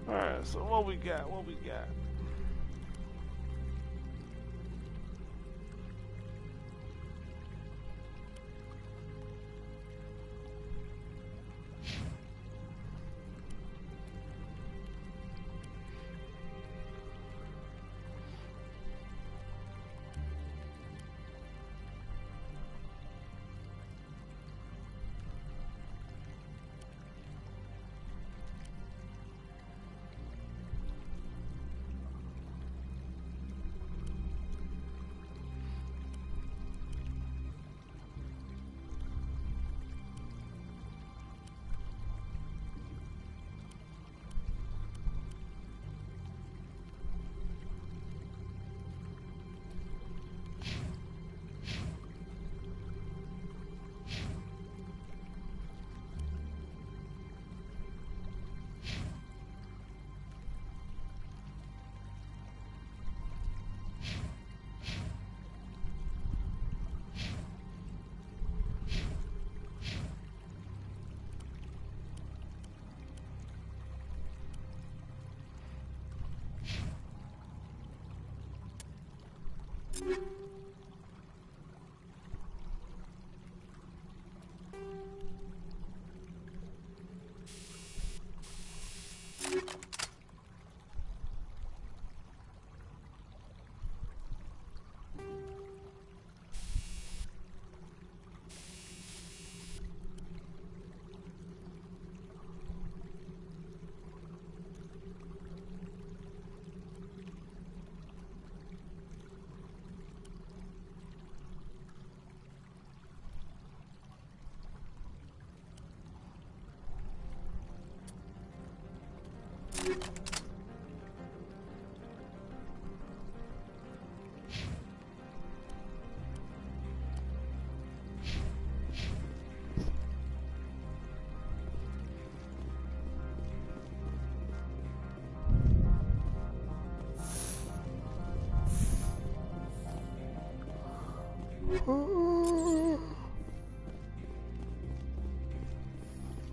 Alright, so what we got? What we got?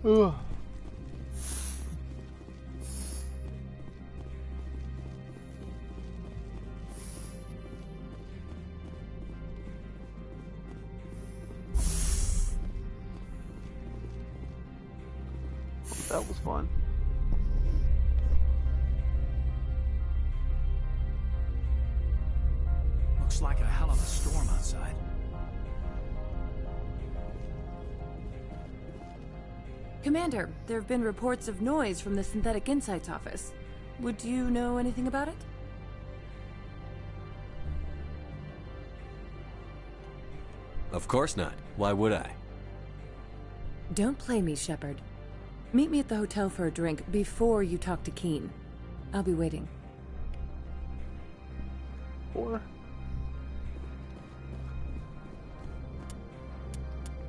Ugh. That was fun. Looks like a hell of a storm outside. Commander, there have been reports of noise from the Synthetic Insights office. Would you know anything about it? Of course not. Why would I? Don't play me, Shepard. Meet me at the hotel for a drink before you talk to Keen. I'll be waiting. Or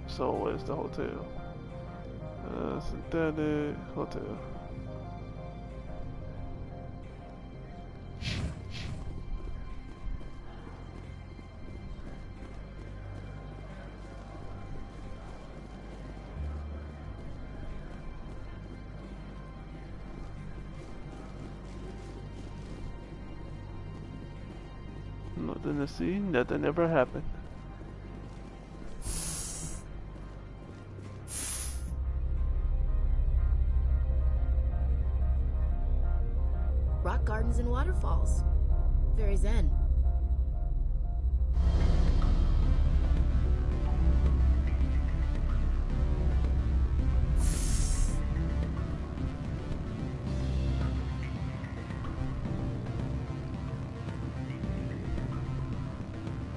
so where's the hotel? Synthetic Hotel. Nothing to see, nothing ever happened. Rock gardens and waterfalls. Very zen.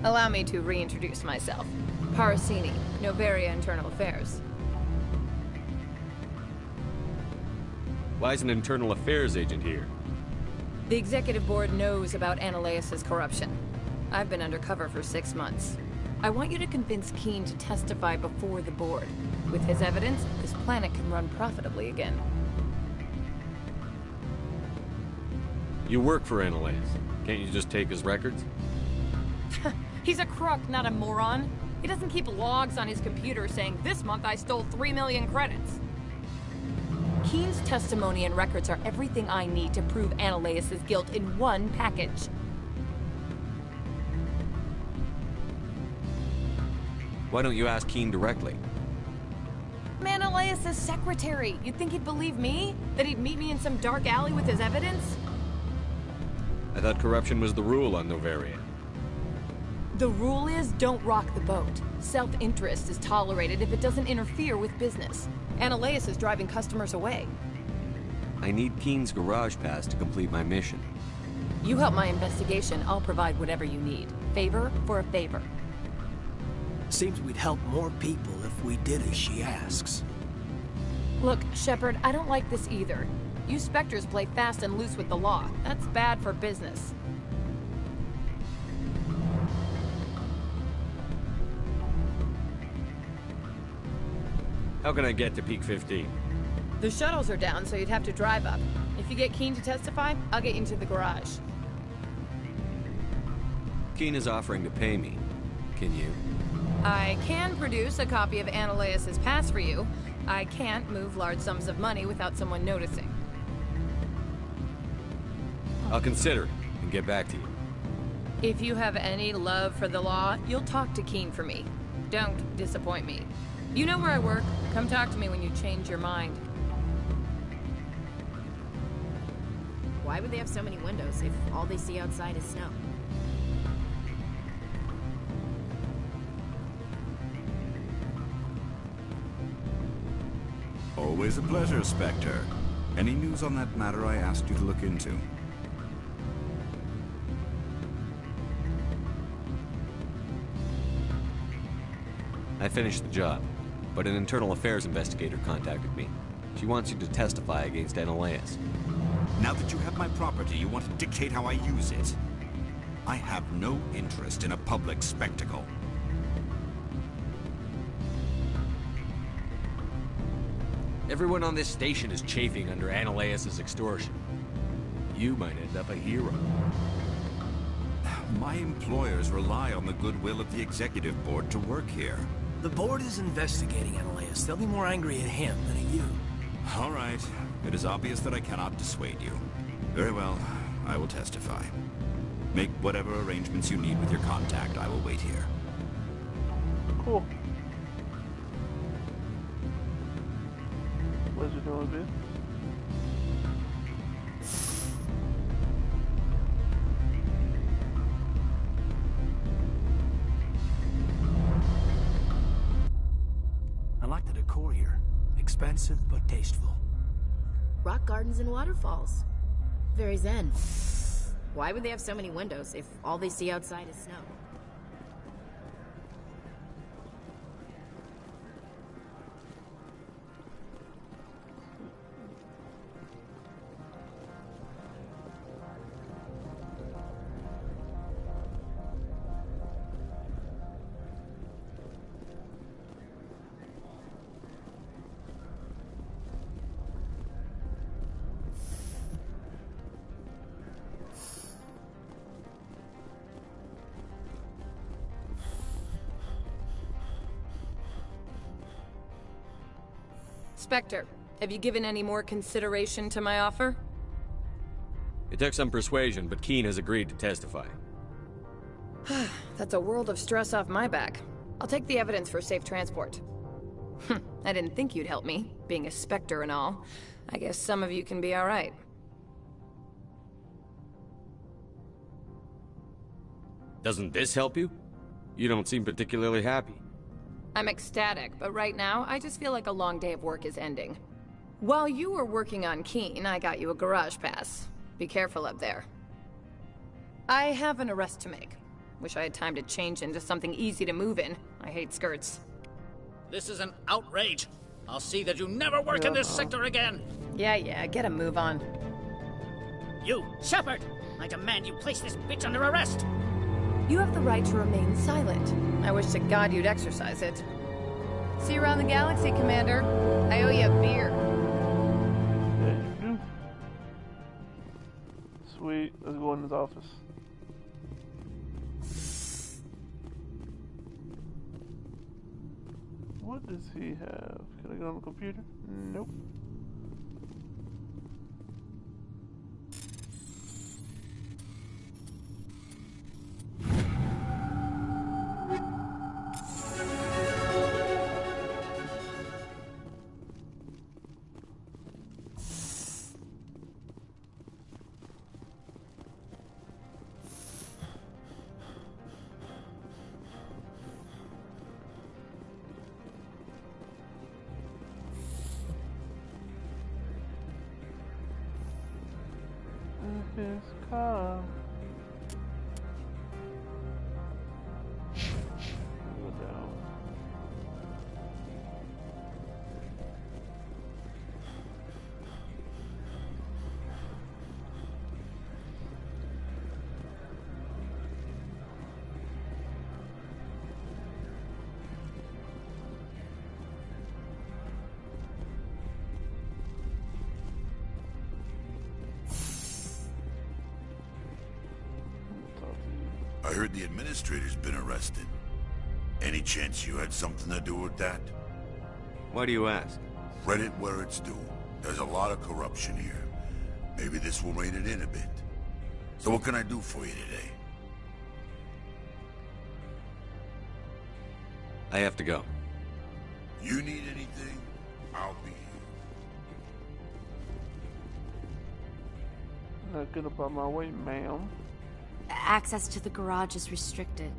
Allow me to reintroduce myself. Parasini, Noveria Internal Affairs. Why is an internal affairs agent here? The executive board knows about Ananias' corruption. I've been undercover for 6 months. I want you to convince Keen to testify before the board. With his evidence, this planet can run profitably again. You work for Ananias. Can't you just take his records? He's a crook, not a moron. He doesn't keep logs on his computer saying, "This month I stole 3 million credits." Keen's testimony and records are everything I need to prove Ananias' guilt in one package. Why don't you ask Keen directly? I'm Ananias' secretary. You'd think he'd believe me? That he'd meet me in some dark alley with his evidence? I thought corruption was the rule on Noveria. The rule is, don't rock the boat. Self-interest is tolerated if it doesn't interfere with business. Ananias is driving customers away. I need Keen's garage pass to complete my mission. You help my investigation, I'll provide whatever you need. Favor for a favor. Seems we'd help more people if we did as she asks. Look, Shepard, I don't like this either. You Spectres play fast and loose with the law. That's bad for business. How can I get to Peak 15? The shuttles are down, so you'd have to drive up. If you get Keen to testify, I'll get you into the garage. Keen is offering to pay me. Can you? I can produce a copy of Ananias' pass for you. I can't move large sums of money without someone noticing. I'll consider it and get back to you. If you have any love for the law, you'll talk to Keen for me. Don't disappoint me. You know where I work. Come talk to me when you change your mind. Why would they have so many windows if all they see outside is snow? Always a pleasure, Spectre. Any news on that matter I asked you to look into? I finished the job, but an internal affairs investigator contacted me. She wants you to testify against Ananias. Now that you have my property, you want to dictate how I use it. I have no interest in a public spectacle. Everyone on this station is chafing under Ananias' extortion. You might end up a hero. My employers rely on the goodwill of the executive board to work here. The board is investigating Ananias. They'll be more angry at him than at you. All right. It is obvious that I cannot dissuade you. Very well. I will testify. Make whatever arrangements you need with your contact. I will wait here. Cool. What you doing, man? I like the decor here. Expensive, but tasteful. Rock gardens and waterfalls. Very zen. Why would they have so many windows if all they see outside is snow? Spectre, have you given any more consideration to my offer? It took some persuasion, but Keen has agreed to testify. That's a world of stress off my back. I'll take the evidence for safe transport. I didn't think you'd help me, being a Spectre and all. I guess some of you can be alright. Doesn't this help you? You don't seem particularly happy. I'm ecstatic, but right now, I just feel like a long day of work is ending. While you were working on Keen, I got you a garage pass. Be careful up there. I have an arrest to make. Wish I had time to change into something easy to move in. I hate skirts. This is an outrage. I'll see that you never work in this sector again. Yeah, get a move on. You, Shepard! I demand you place this bitch under arrest! You have the right to remain silent. I wish to God you'd exercise it. See you around the galaxy, Commander. I owe you a beer. Yeah, you do. Sweet. Let's go in his office. What does he have? Can I get on the computer? Nope. His car. Go down. I heard the administrator's been arrested. Any chance you had something to do with that? Why do you ask? Credit where it's due. There's a lot of corruption here. Maybe this will rein it in a bit. So what can I do for you today? I have to go. You need anything, I'll be here. Not get up on my way, ma'am. Access to the garage is restricted.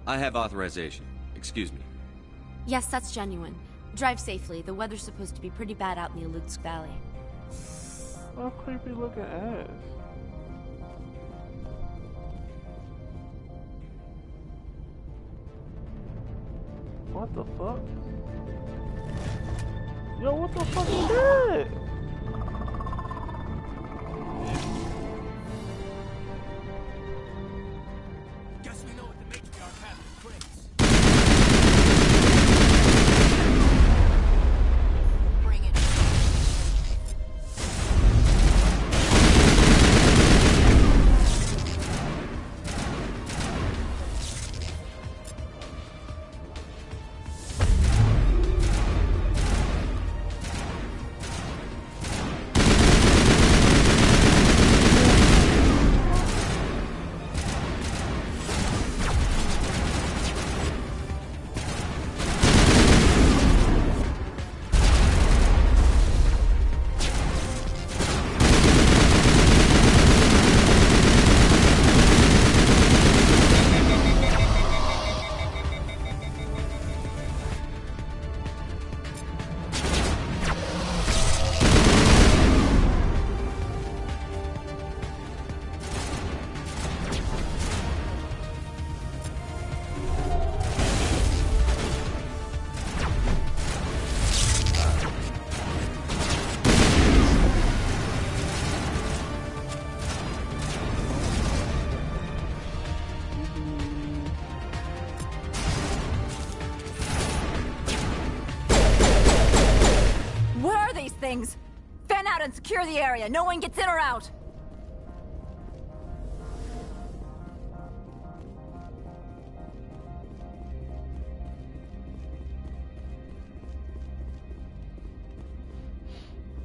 I have authorization. Excuse me. Yes, that's genuine. Drive safely. The weather's supposed to be pretty bad out in the Alutsk Valley. Oh, creepy looking ass. What the fuck? Yo, what the fuck is that? Guess we know what the matriarch has in crates. Bring it. Things. Fan out and secure the area. No one gets in or out.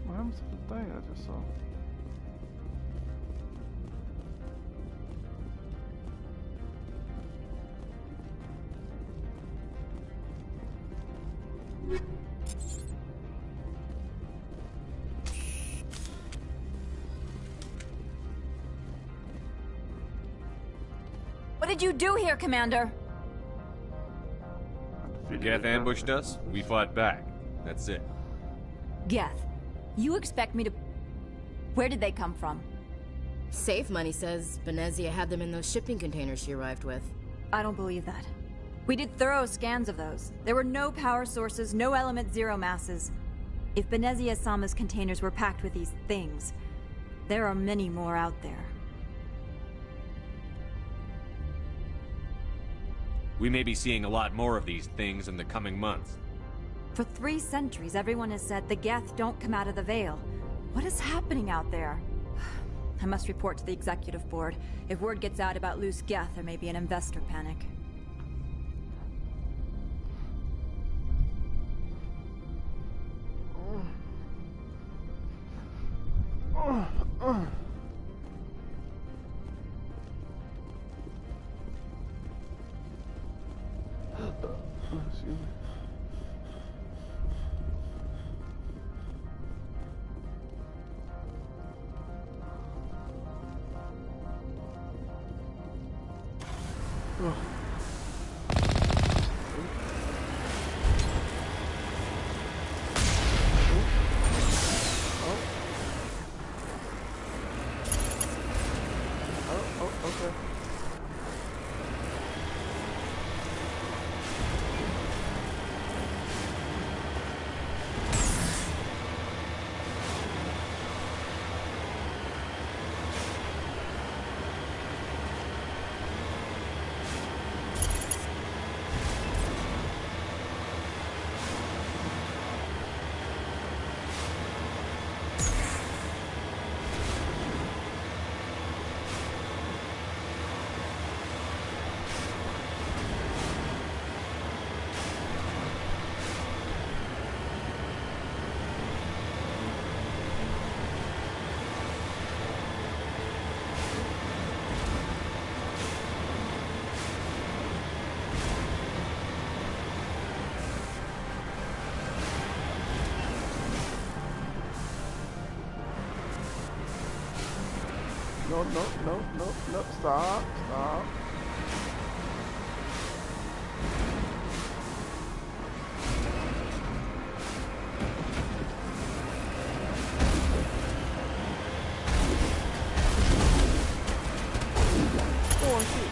What happened to the thing I just saw? What did you do here, Commander? Geth ambushed us, we fought back. That's it. Geth, you expect me to... Where did they come from? Safe Money says Benezia had them in those shipping containers she arrived with. I don't believe that. We did thorough scans of those. There were no power sources, no element zero masses. If Benezia Sama's containers were packed with these things, there are many more out there. We may be seeing a lot more of these things in the coming months. For 3 centuries, everyone has said the Geth don't come out of the Veil. What is happening out there? I must report to the Executive Board. If word gets out about loose Geth, there may be an investor panic. Excuse me. Oh. Okay. No, stop. Oh, shit.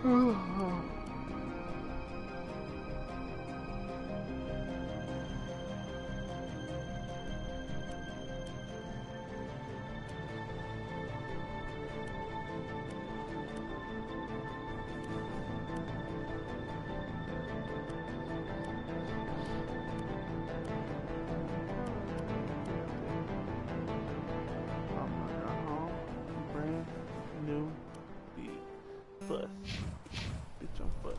Brand new bus. Bitch on bus.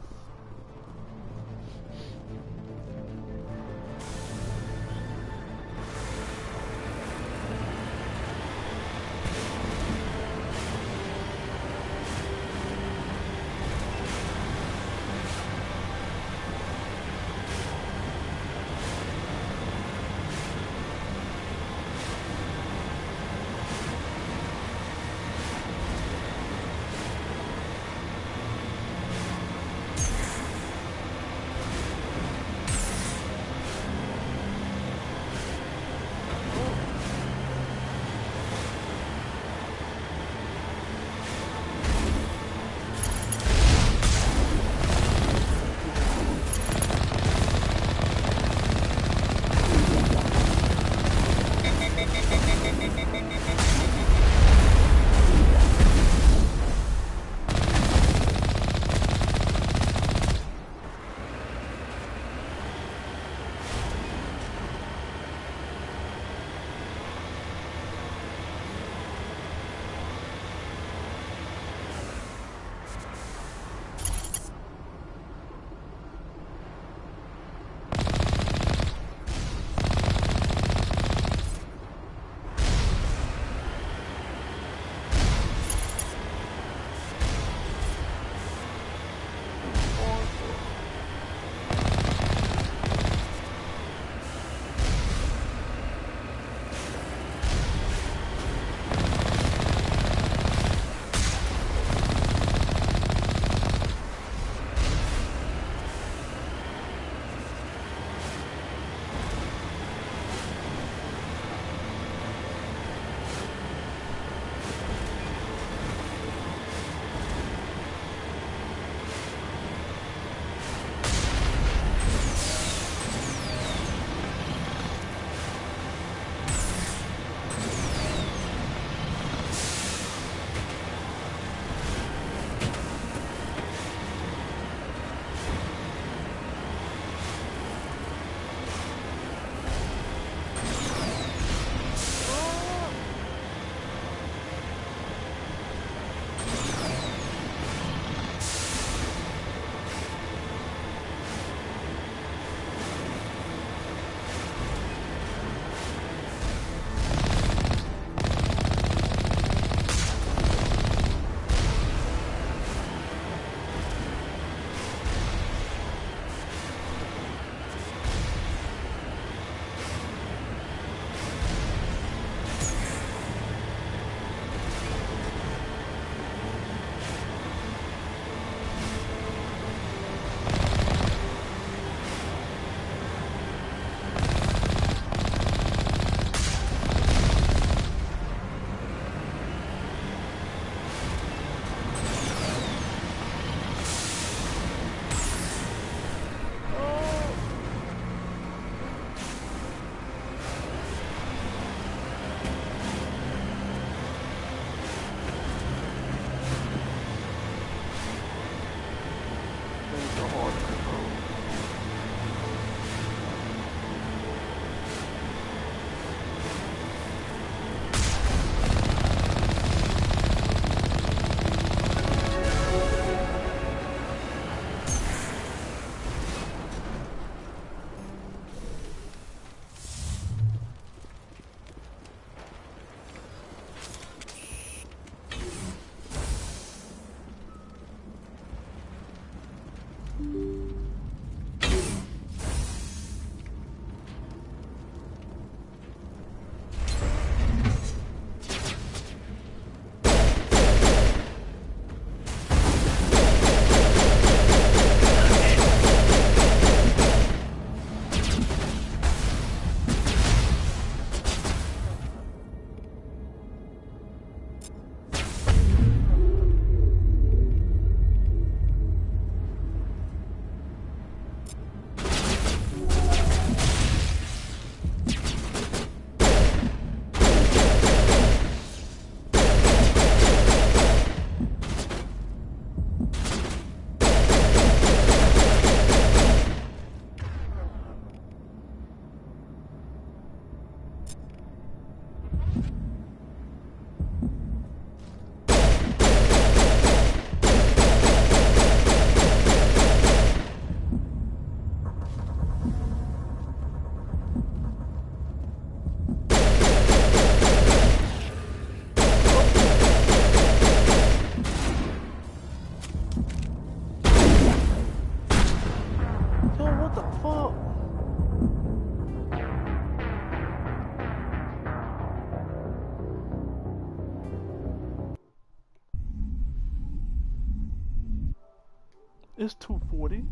It's 2:40.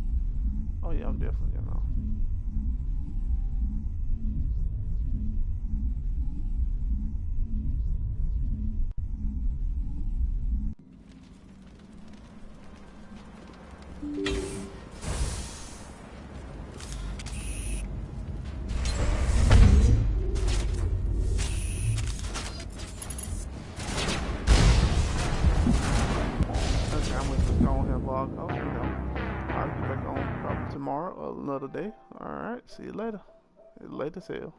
Oh yeah, I'm definitely getting off. Okay, I'm gonna just go ahead and log off. You know, I'll be back on probably tomorrow or another day. All right, see you later. Late as hell.